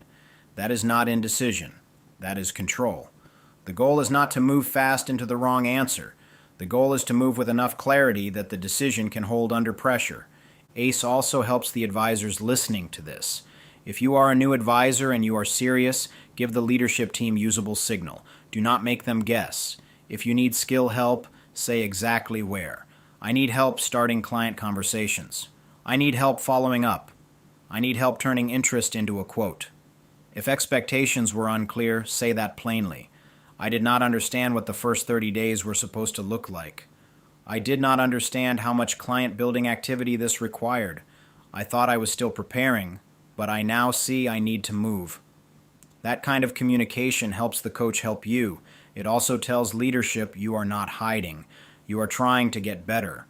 That is not indecision. That is control. The goal is not to move fast into the wrong answer. The goal is to move with enough clarity that the decision can hold under pressure. ACE also helps the advisors listening to this. If you are a new advisor and you are serious, give the leadership team usable signal. Do not make them guess. If you need skill help, say exactly where. I need help starting client conversations. I need help following up. I need help turning interest into a quote. If expectations were unclear, say that plainly. I did not understand what the first 30 days were supposed to look like. I did not understand how much client building activity this required. I thought I was still preparing, but I now see I need to move. That kind of communication helps the coach help you. It also tells leadership you are not hiding. You are trying to get better.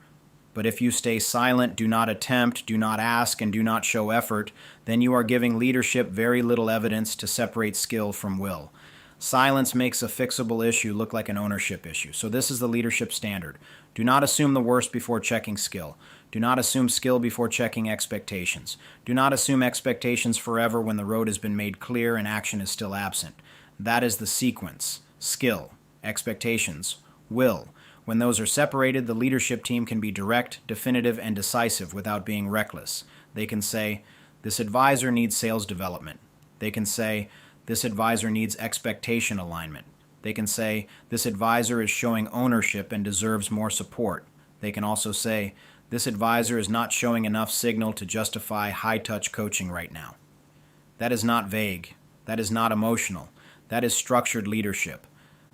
But if you stay silent, do not attempt, do not ask, and do not show effort, then you are giving leadership very little evidence to separate skill from will. Silence makes a fixable issue look like an ownership issue. So this is the leadership standard. Do not assume the worst before checking skill. Do not assume skill before checking expectations. Do not assume expectations forever when the road has been made clear and action is still absent. That is the sequence. Skill, expectations, will. When those are separated, the leadership team can be direct, definitive, and decisive without being reckless. They can say, this advisor needs sales development. They can say, this advisor needs expectation alignment. They can say, this advisor is showing ownership and deserves more support. They can also say, this advisor is not showing enough signal to justify high-touch coaching right now. That is not vague. That is not emotional. That is structured leadership.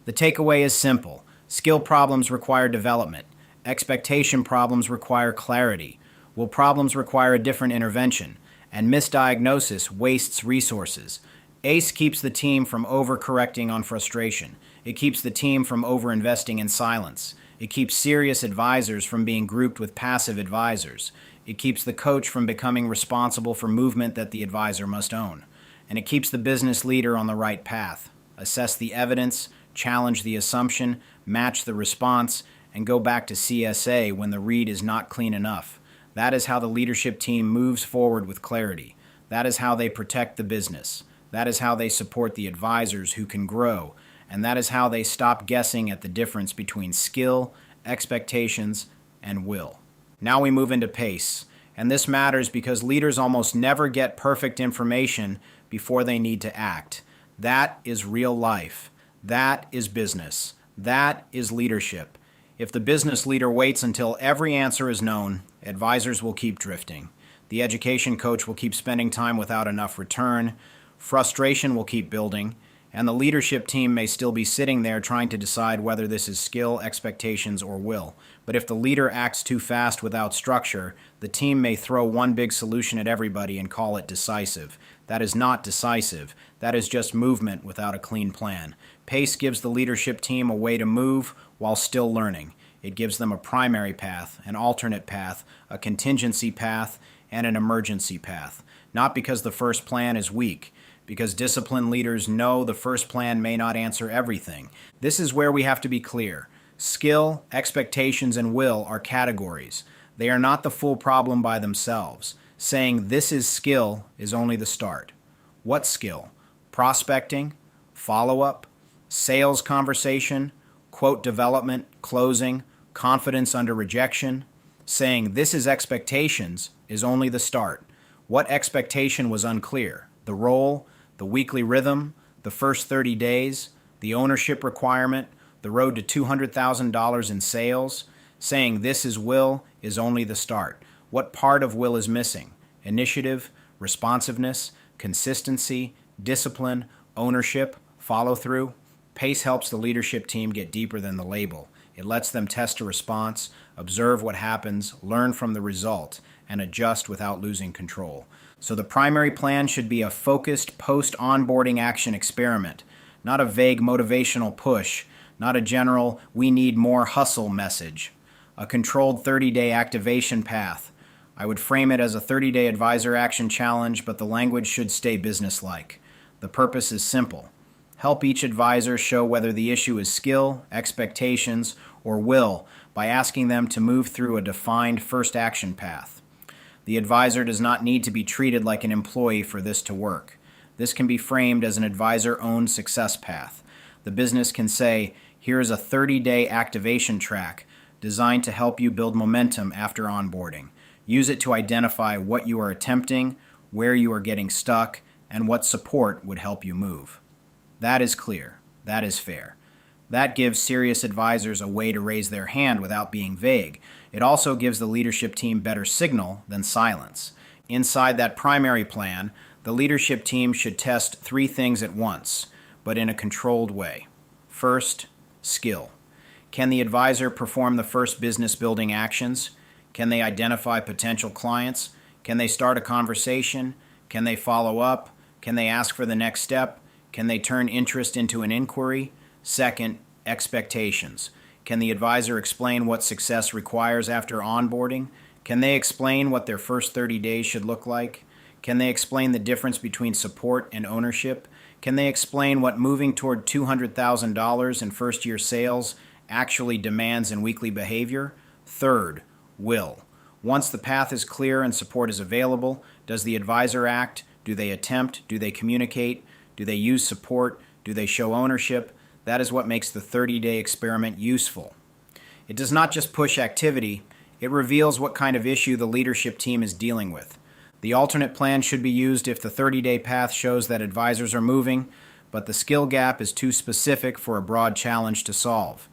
The takeaway is simple. Skill problems require development. Expectation problems require clarity. Will problems require a different intervention? And misdiagnosis wastes resources. ACE keeps the team from overcorrecting on frustration. It keeps the team from overinvesting in silence. It keeps serious advisors from being grouped with passive advisors. It keeps the coach from becoming responsible for movement that the advisor must own. And it keeps the business leader on the right path. Assess the evidence, challenge the assumption, match the response, and go back to CSA when the read is not clean enough. That is how the leadership team moves forward with clarity. That is how they protect the business. That is how they support the advisors who can grow. And that is how they stop guessing at the difference between skill, expectations, and will. Now we move into pace. And this matters because leaders almost never get perfect information before they need to act. That is real life. That is business. That is leadership. If the business leader waits until every answer is known, advisors will keep drifting. The education coach will keep spending time without enough return. Frustration will keep building. And the leadership team may still be sitting there trying to decide whether this is skill, expectations, or will. But if the leader acts too fast without structure, the team may throw one big solution at everybody and call it decisive. That is not decisive. That is just movement without a clean plan. Pace gives the leadership team a way to move while still learning. It gives them a primary path, an alternate path, a contingency path, and an emergency path. Not because the first plan is weak, because disciplined leaders know the first plan may not answer everything. This is where we have to be clear. Skill, expectations, and will are categories. They are not the full problem by themselves. Saying this is skill is only the start. What skill? Prospecting, follow-up, sales conversation, quote development, closing, confidence under rejection. Saying this is expectations is only the start. What expectation was unclear? The role, the weekly rhythm, the first 30 days, the ownership requirement, the road to $200,000 in sales. Saying this is will is only the start. What part of will is missing? Initiative, responsiveness, consistency, discipline, ownership, follow-through. PACE helps the leadership team get deeper than the label. It lets them test a response, observe what happens, learn from the result, and adjust without losing control. So the primary plan should be a focused post-onboarding action experiment, not a vague motivational push, not a general "we need more hustle" message. A controlled 30-day activation path. I would frame it as a 30-day advisor action challenge, but the language should stay businesslike. The purpose is simple. Help each advisor show whether the issue is skill, expectations, or will by asking them to move through a defined first action path. The advisor does not need to be treated like an employee for this to work. This can be framed as an advisor-owned success path. The business can say, Here is a 30-day activation track designed to help you build momentum after onboarding. Use it to identify what you are attempting, where you are getting stuck, and what support would help you move. That is clear. That is fair. That gives serious advisors a way to raise their hand without being vague. It also gives the leadership team better signal than silence. Inside that primary plan, the leadership team should test 3 things at once, but in a controlled way. First, skill. Can the advisor perform the first business building actions? Can they identify potential clients? Can they start a conversation? Can they follow up? Can they ask for the next step? Can they turn interest into an inquiry? Second, expectations. Can the advisor explain what success requires after onboarding? Can they explain what their first 30 days should look like? Can they explain the difference between support and ownership? Can they explain what moving toward $200,000 in first-year sales actually demands in weekly behavior? Third, will. Once the path is clear and support is available, does the advisor act? Do they attempt? Do they communicate? Do they use support? Do they show ownership? That is what makes the 30-day experiment useful. It does not just push activity, it reveals what kind of issue the leadership team is dealing with. The alternate plan should be used if the 30-day path shows that advisors are moving, but the skill gap is too specific for a broad challenge to solve.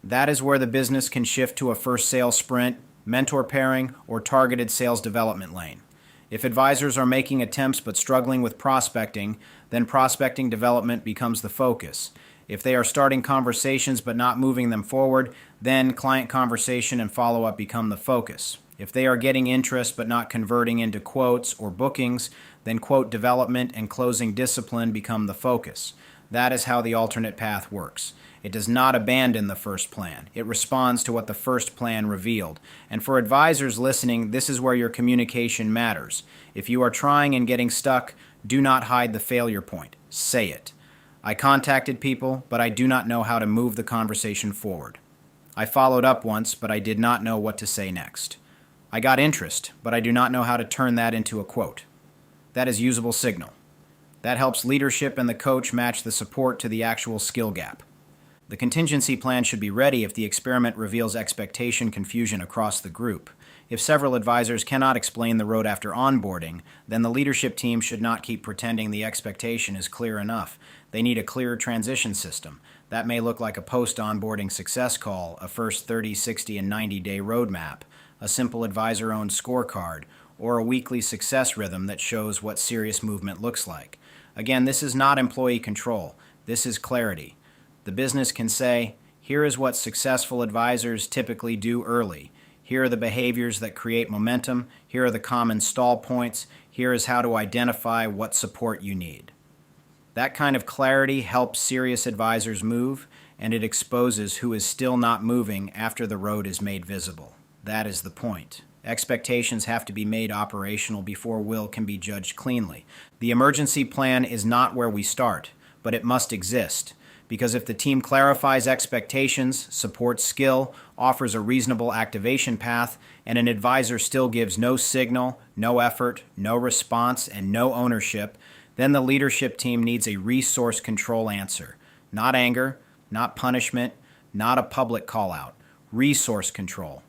That is where the business can shift to a first sales sprint, mentor pairing, or targeted sales development lane. If advisors are making attempts but struggling with prospecting, then prospecting development becomes the focus. If they are starting conversations but not moving them forward, then client conversation and follow-up become the focus. If they are getting interest but not converting into quotes or bookings, then quote development and closing discipline become the focus. That is how the alternate path works. It does not abandon the first plan. It responds to what the first plan revealed. And for advisors listening, this is where your communication matters. If you are trying and getting stuck, do not hide the failure point. Say it. I contacted people, but I do not know how to move the conversation forward. I followed up once, but I did not know what to say next. I got interest, but I do not know how to turn that into a quote. That is usable signal. That helps leadership and the coach match the support to the actual skill gap. The contingency plan should be ready if the experiment reveals expectation confusion across the group. If several advisors cannot explain the road after onboarding, then the leadership team should not keep pretending the expectation is clear enough. They need a clearer transition system. That may look like a post-onboarding success call, a first 30, 60, and 90-day roadmap, a simple advisor-owned scorecard, or a weekly success rhythm that shows what serious movement looks like. Again, this is not employee control. This is clarity. The business can say, here is what successful advisors typically do early. Here are the behaviors that create momentum. Here are the common stall points. Here is how to identify what support you need. That kind of clarity helps serious advisors move, and it exposes who is still not moving after the road is made visible. That is the point. Expectations have to be made operational before will can be judged cleanly. The emergency plan is not where we start, but it must exist. Because if the team clarifies expectations, supports skill, offers a reasonable activation path, and an advisor still gives no signal, no effort, no response, and no ownership, then the leadership team needs a resource control answer. Not anger, not punishment, not a public call-out. Resource control.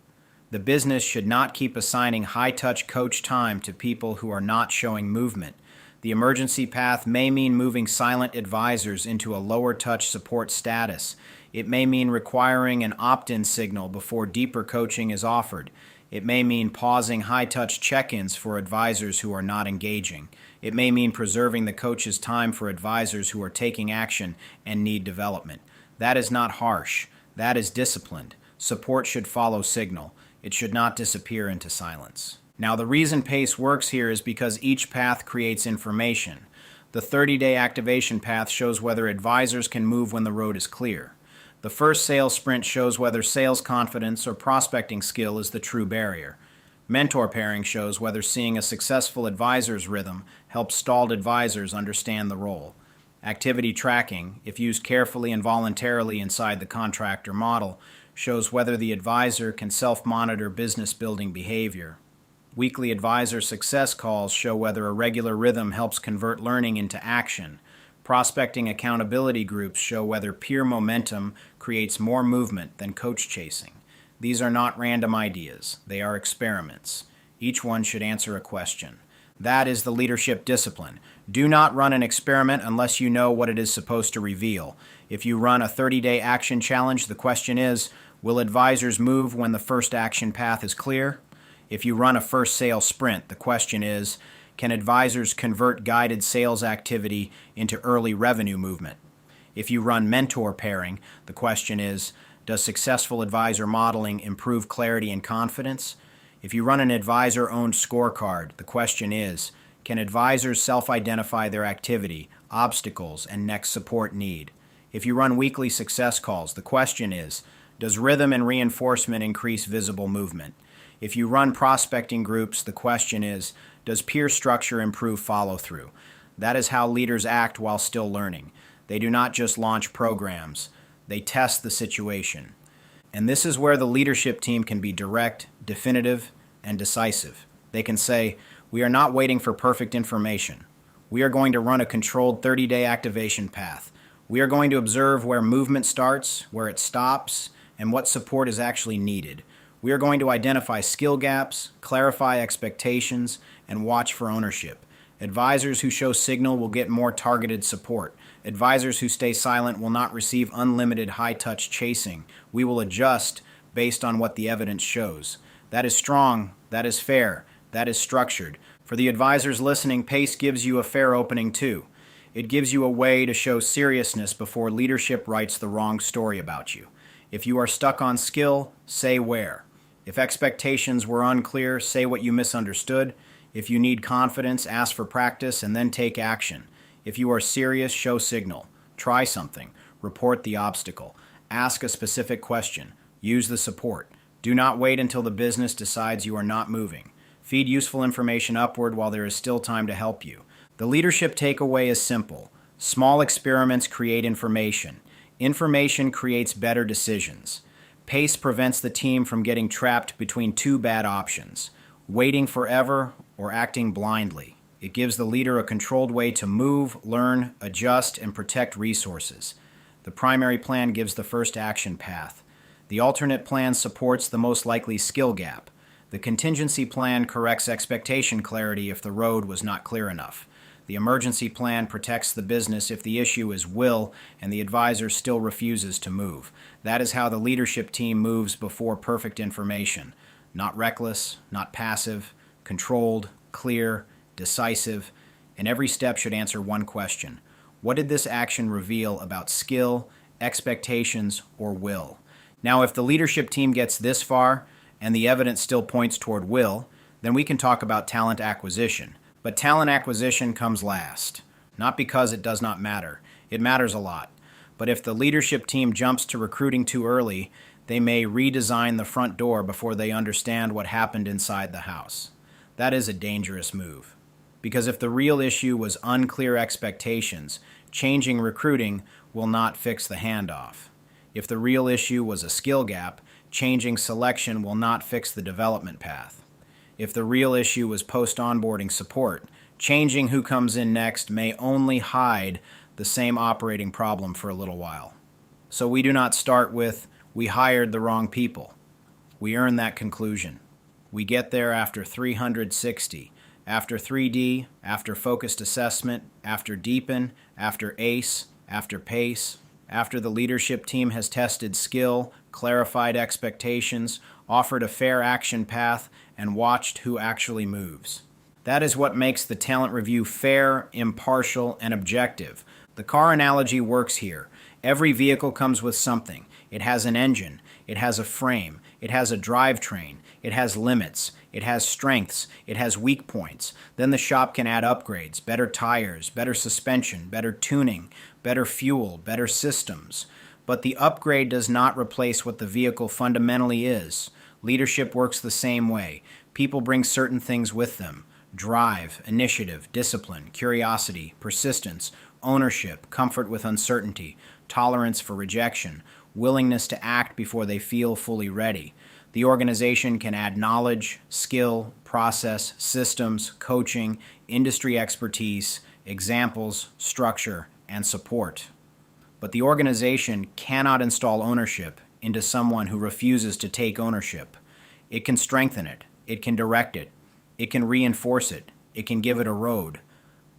The business should not keep assigning high-touch coach time to people who are not showing movement. The emergency path may mean moving silent advisors into a lower-touch support status. It may mean requiring an opt-in signal before deeper coaching is offered. It may mean pausing high-touch check-ins for advisors who are not engaging. It may mean preserving the coach's time for advisors who are taking action and need development. That is not harsh. That is disciplined. Support should follow signal. It should not disappear into silence. Now, the reason PACE works here is because each path creates information. The 30-day activation path shows whether advisors can move when the road is clear. The first sales sprint shows whether sales confidence or prospecting skill is the true barrier. Mentor pairing shows whether seeing a successful advisor's rhythm helps stalled advisors understand the role. Activity tracking, if used carefully and voluntarily inside the contractor model, shows whether the advisor can self-monitor business-building behavior. Weekly advisor success calls show whether a regular rhythm helps convert learning into action. Prospecting accountability groups show whether peer momentum creates more movement than coach chasing. These are not random ideas. They are experiments. Each one should answer a question. That is the leadership discipline. Do not run an experiment unless you know what it is supposed to reveal. If you run a 30-day action challenge, the question is, will advisors move when the first action path is clear? If you run a first sale sprint, the question is, can advisors convert guided sales activity into early revenue movement? If you run mentor pairing, the question is, does successful advisor modeling improve clarity and confidence? If you run an advisor-owned scorecard, the question is, can advisors self-identify their activity, obstacles, and next support need? If you run weekly success calls, the question is, does rhythm and reinforcement increase visible movement? If you run prospecting groups, the question is, does peer structure improve follow-through? That is how leaders act while still learning. They do not just launch programs. They test the situation. And this is where the leadership team can be direct, definitive, and decisive. They can say, we are not waiting for perfect information. We are going to run a controlled 30-day activation path. We are going to observe where movement starts, where it stops, and what support is actually needed. We are going to identify skill gaps, clarify expectations, and watch for ownership. Advisors who show signal will get more targeted support. Advisors who stay silent will not receive unlimited high-touch chasing. We will adjust based on what the evidence shows. That is strong, that is fair, that is structured. For the advisors listening, PACE gives you a fair opening too. It gives you a way to show seriousness before leadership writes the wrong story about you. If you are stuck on skill, say where. If expectations were unclear, say what you misunderstood. If you need confidence, ask for practice and then take action. If you are serious, show signal. Try something. Report the obstacle. Ask a specific question. Use the support. Do not wait until the business decides you are not moving. Feed useful information upward while there is still time to help you. The leadership takeaway is simple. Small experiments create information. Information creates better decisions. PACE prevents the team from getting trapped between two bad options, waiting forever or acting blindly. It gives the leader a controlled way to move, learn, adjust, and protect resources. The primary plan gives the first action path. The alternate plan supports the most likely skill gap. The contingency plan corrects expectation clarity if the road was not clear enough. The emergency plan protects the business if the issue is will and the advisor still refuses to move. That is how the leadership team moves before perfect information. Not reckless, not passive, controlled, clear, decisive, and every step should answer one question. What did this action reveal about skill, expectations, or will? Now, if the leadership team gets this far and the evidence still points toward will, then we can talk about talent acquisition. But talent acquisition comes last. Not because it does not matter. It matters a lot. But if the leadership team jumps to recruiting too early, they may redesign the front door before they understand what happened inside the house. That is a dangerous move. Because if the real issue was unclear expectations, changing recruiting will not fix the handoff. If the real issue was a skill gap, changing selection will not fix the development path. If the real issue was post-onboarding support, changing who comes in next may only hide the same operating problem for a little while. So we do not start with, we hired the wrong people. We earn that conclusion. We get there after 360, after 3D, after focused assessment, after deepen, after ACE, after PACE, after the leadership team has tested skill, clarified expectations, offered a fair action path, and watched who actually moves. That is what makes the talent review fair, impartial, and objective. The car analogy works here. Every vehicle comes with something. It has an engine. It has a frame. It has a drivetrain. It has limits. It has strengths. It has weak points. Then the shop can add upgrades, better tires, better suspension, better tuning, better fuel, better systems. But the upgrade does not replace what the vehicle fundamentally is. Leadership works the same way. People bring certain things with them. Drive, initiative, discipline, curiosity, persistence, ownership, comfort with uncertainty, tolerance for rejection, willingness to act before they feel fully ready. The organization can add knowledge, skill, process, systems, coaching, industry expertise, examples, structure, and support. But the organization cannot install ownership into someone who refuses to take ownership. It can strengthen it, it can direct it, it can reinforce it, it can give it a road,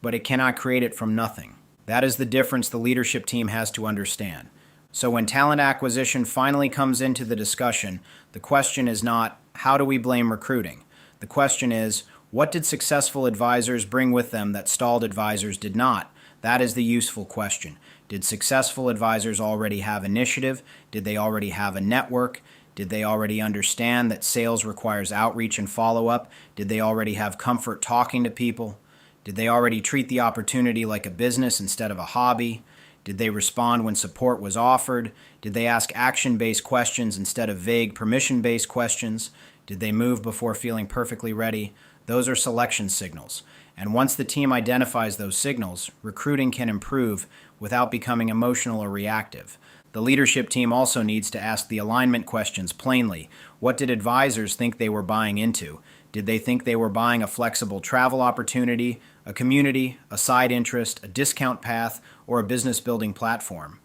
but it cannot create it from nothing. That is the difference the leadership team has to understand. So when talent acquisition finally comes into the discussion, the question is not, how do we blame recruiting? The question is, what did successful advisors bring with them that stalled advisors did not? That is the useful question. Did successful advisors already have initiative? Did they already have a network? Did they already understand that sales requires outreach and follow-up? Did they already have comfort talking to people? Did they already treat the opportunity like a business instead of a hobby? Did they respond when support was offered? Did they ask action-based questions instead of vague permission-based questions? Did they move before feeling perfectly ready? Those are selection signals. And once the team identifies those signals, recruiting can improve without becoming emotional or reactive. The leadership team also needs to ask the alignment questions plainly. What did advisors think they were buying into? Did they think they were buying a flexible travel opportunity, a community, a side interest, a discount path, or a business building platform?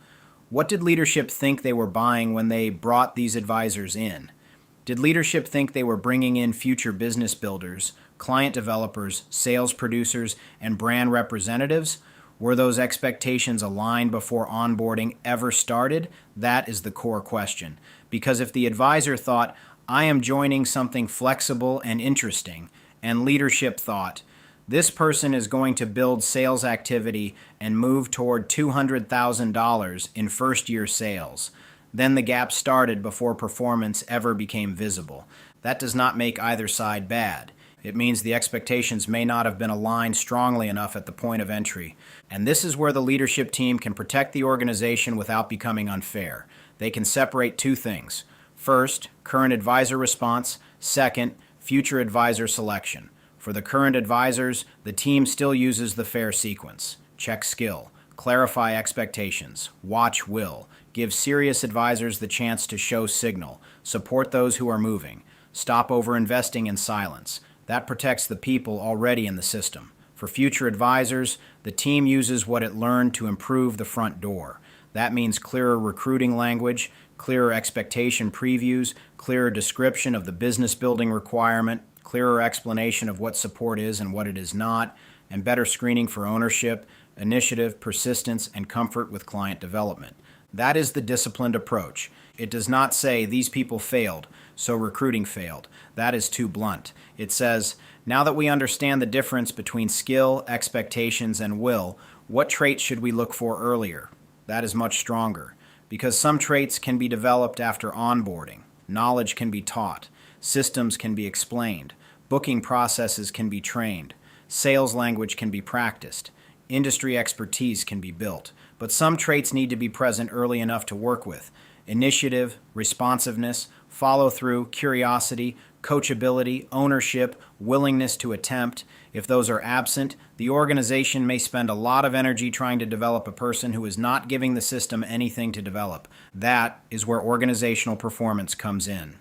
What did leadership think they were buying when they brought these advisors in? Did leadership think they were bringing in future business builders, client developers, sales producers, and brand representatives? Were those expectations aligned before onboarding ever started? That is the core question. Because if the advisor thought, I am joining something flexible and interesting, and leadership thought, this person is going to build sales activity and move toward $200,000 in first-year sales, then the gap started before performance ever became visible. That does not make either side bad. It means the expectations may not have been aligned strongly enough at the point of entry. And this is where the leadership team can protect the organization without becoming unfair. They can separate two things. First, current advisor response. Second, future advisor selection. For the current advisors, the team still uses the FAIR sequence. Check skill, clarify expectations, watch will, give serious advisors the chance to show signal, support those who are moving, stop over-investing in silence. That protects the people already in the system. For future advisors, the team uses what it learned to improve the front door. That means clearer recruiting language, clearer expectation previews, clearer description of the business building requirement, clearer explanation of what support is and what it is not, and better screening for ownership, initiative, persistence, and comfort with client development. That is the disciplined approach. It does not say these people failed, so recruiting failed. That is too blunt. It says, now that we understand the difference between skill, expectations, and will, what traits should we look for earlier? That is much stronger, because some traits can be developed after onboarding. Knowledge can be taught. Systems can be explained. Booking processes can be trained. Sales language can be practiced. Industry expertise can be built. But some traits need to be present early enough to work with. Initiative, responsiveness, follow-through, curiosity, coachability, ownership, willingness to attempt. If those are absent, the organization may spend a lot of energy trying to develop a person who is not giving the system anything to develop. That is where organizational performance comes in.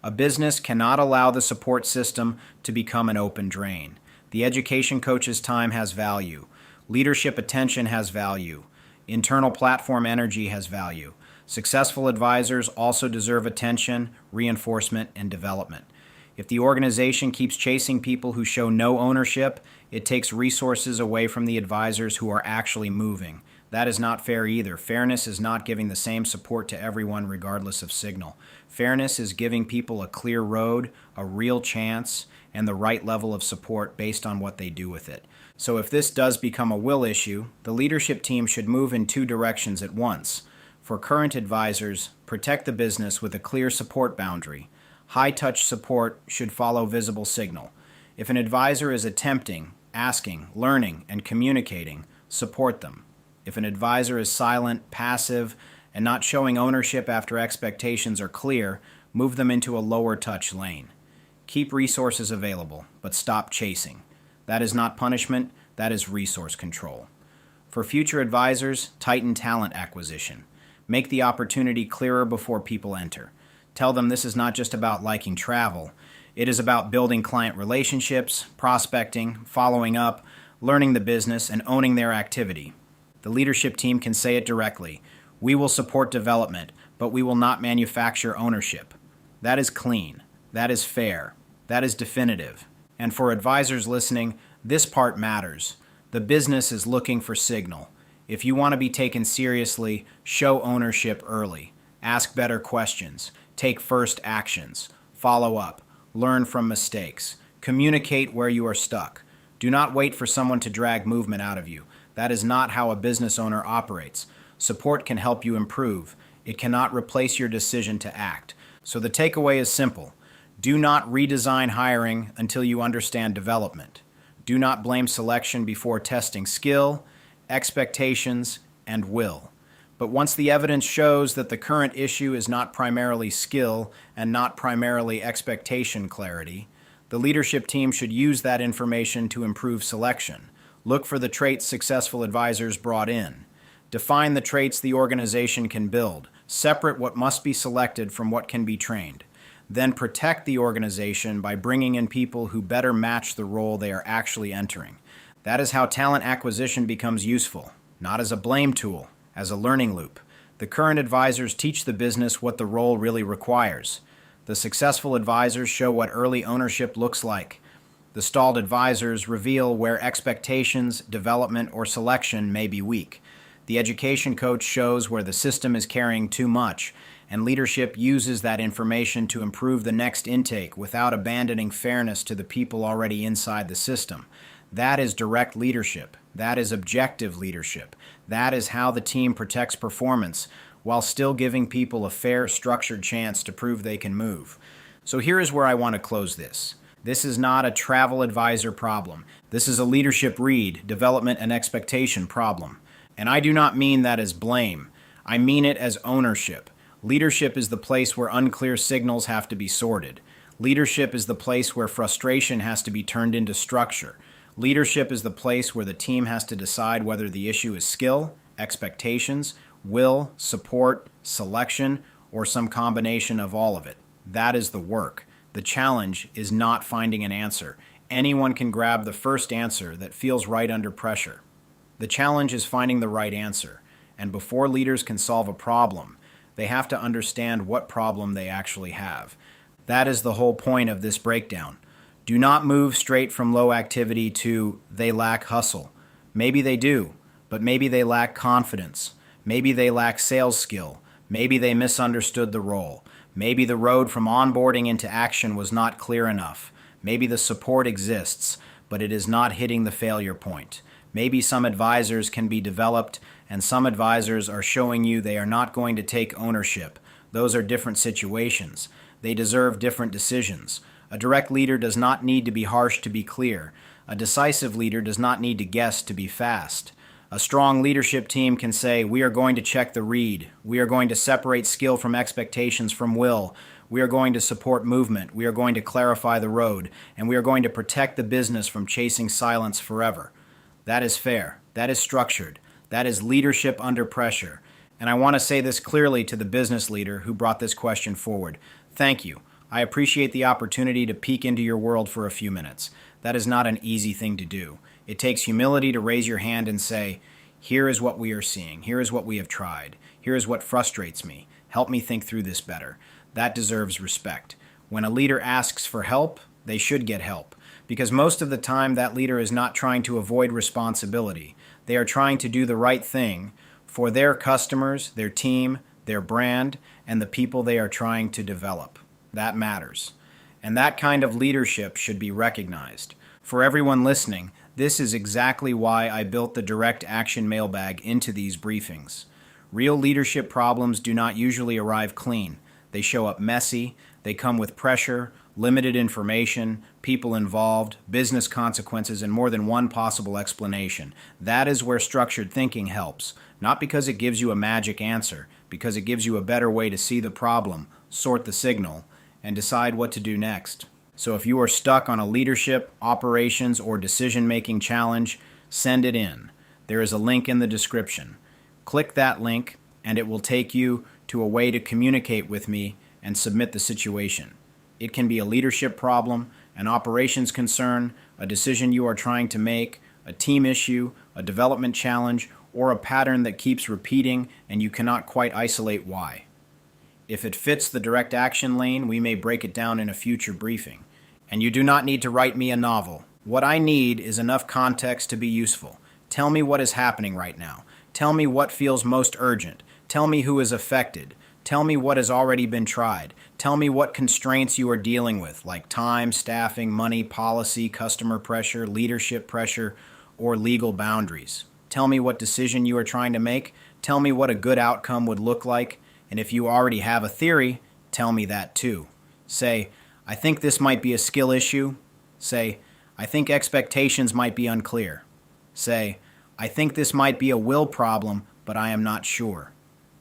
A business cannot allow the support system to become an open drain. The education coach's time has value. Leadership attention has value. Internal platform energy has value. Successful advisors also deserve attention, reinforcement, and development. If the organization keeps chasing people who show no ownership, it takes resources away from the advisors who are actually moving. That is not fair either. Fairness is not giving the same support to everyone regardless of signal. Fairness is giving people a clear road, a real chance, and the right level of support based on what they do with it. So if this does become a will issue, the leadership team should move in two directions at once. For current advisors, protect the business with a clear support boundary. High-touch support should follow visible signal. If an advisor is attempting, asking, learning, and communicating, support them. If an advisor is silent, passive, and not showing ownership after expectations are clear, move them into a lower touch lane. Keep resources available, but stop chasing. That is not punishment, that is resource control. For future advisors, tighten talent acquisition. Make the opportunity clearer before people enter. Tell them this is not just about liking travel. It is about building client relationships, prospecting, following up, learning the business, and owning their activity. The leadership team can say it directly. We will support development, but we will not manufacture ownership. That is clean. That is fair. That is definitive. And for advisors listening, this part matters. The business is looking for signal. If you want to be taken seriously, show ownership early. Ask better questions. Take first actions. Follow up. Learn from mistakes. Communicate where you are stuck. Do not wait for someone to drag movement out of you. That is not how a business owner operates. Support can help you improve. It cannot replace your decision to act. So the takeaway is simple. Do not redesign hiring until you understand development. Do not blame selection before testing skill, expectations, and will. But once the evidence shows that the current issue is not primarily skill and not primarily expectation clarity, the leadership team should use that information to improve selection. Look for the traits successful advisors brought in. Define the traits the organization can build. Separate what must be selected from what can be trained. Then protect the organization by bringing in people who better match the role they are actually entering. That is how talent acquisition becomes useful, not as a blame tool, as a learning loop. The current advisors teach the business what the role really requires. The successful advisors show what early ownership looks like. The stalled advisors reveal where expectations, development, or selection may be weak. The education coach shows where the system is carrying too much, and leadership uses that information to improve the next intake without abandoning fairness to the people already inside the system. That is direct leadership. That is objective leadership. That is how the team protects performance while still giving people a fair, structured chance to prove they can move. So here is where I want to close this. This is not a travel advisor problem. This is a leadership read, development, and expectation problem. And I do not mean that as blame. I mean it as ownership. Leadership is the place where unclear signals have to be sorted. Leadership is the place where frustration has to be turned into structure. Leadership is the place where the team has to decide whether the issue is skill, expectations, will, support, selection, or some combination of all of it. That is the work. The challenge is not finding an answer. Anyone can grab the first answer that feels right under pressure. The challenge is finding the right answer. And before leaders can solve a problem, they have to understand what problem they actually have. That is the whole point of this breakdown. Do not move straight from low activity to they lack hustle. Maybe they do, but maybe they lack confidence. Maybe they lack sales skill. Maybe they misunderstood the role. Maybe the road from onboarding into action was not clear enough. Maybe the support exists, but it is not hitting the failure point. Maybe some advisors can be developed, and some advisors are showing you they are not going to take ownership. Those are different situations. They deserve different decisions. A direct leader does not need to be harsh to be clear. A decisive leader does not need to guess to be fast. A strong leadership team can say, we are going to check the read. We are going to separate skill from expectations from will. We are going to support movement. We are going to clarify the road. And we are going to protect the business from chasing silence forever. That is fair. That is structured. That is leadership under pressure. And I want to say this clearly to the business leader who brought this question forward. Thank you. I appreciate the opportunity to peek into your world for a few minutes. That is not an easy thing to do. It takes humility to raise your hand and say, here is what we are seeing. Here is what we have tried. Here is what frustrates me. Help me think through this better. That deserves respect. When a leader asks for help, they should get help. Because most of the time that leader is not trying to avoid responsibility. They are trying to do the right thing for their customers, their team, their brand, and the people they are trying to develop. That matters. And that kind of leadership should be recognized. For everyone listening, this is exactly why I built the Direct Action Mailbag into these briefings. Real leadership problems do not usually arrive clean. They show up messy, they come with pressure, limited information, people involved, business consequences, and more than one possible explanation. That is where structured thinking helps. Not because it gives you a magic answer, because it gives you a better way to see the problem, sort the signal, and decide what to do next. So if you are stuck on a leadership, operations, or decision-making challenge, send it in. There is a link in the description. Click that link, and it will take you to a way to communicate with me and submit the situation. It can be a leadership problem, an operations concern, a decision you are trying to make, a team issue, a development challenge, or a pattern that keeps repeating and you cannot quite isolate why. If it fits the direct action lane, we may break it down in a future briefing. And you do not need to write me a novel. What I need is enough context to be useful. Tell me what is happening right now. Tell me what feels most urgent. Tell me who is affected. Tell me what has already been tried. Tell me what constraints you are dealing with, like time, staffing, money, policy, customer pressure, leadership pressure, or legal boundaries. Tell me what decision you are trying to make. Tell me what a good outcome would look like. And if you already have a theory, tell me that too. Say, I think this might be a skill issue. Say, I think expectations might be unclear. Say, I think this might be a will problem, but I am not sure.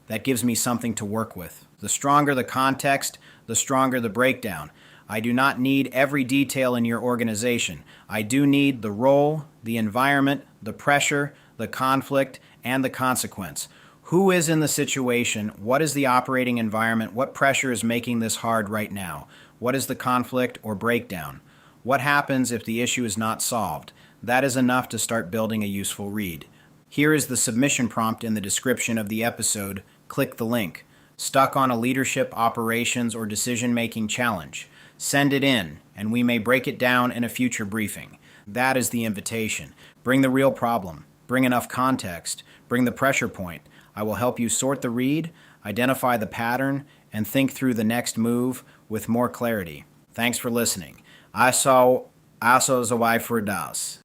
That gives me something to work with. The stronger the context, the stronger the breakdown. I do not need every detail in your organization. I do need the role, the environment, the pressure, the conflict, and the consequence. Who is in the situation? What is the operating environment? What pressure is making this hard right now? What is the conflict or breakdown? What happens if the issue is not solved? That is enough to start building a useful read. Here is the submission prompt in the description of the episode. Click the link. Stuck on a leadership, operations, or decision-making challenge? Send it in, and we may break it down in a future briefing. That is the invitation. Bring the real problem. Bring enough context. Bring the pressure point. I will help you sort the read, identify the pattern, and think through the next move with more clarity. Thanks for listening. Also zawai für das.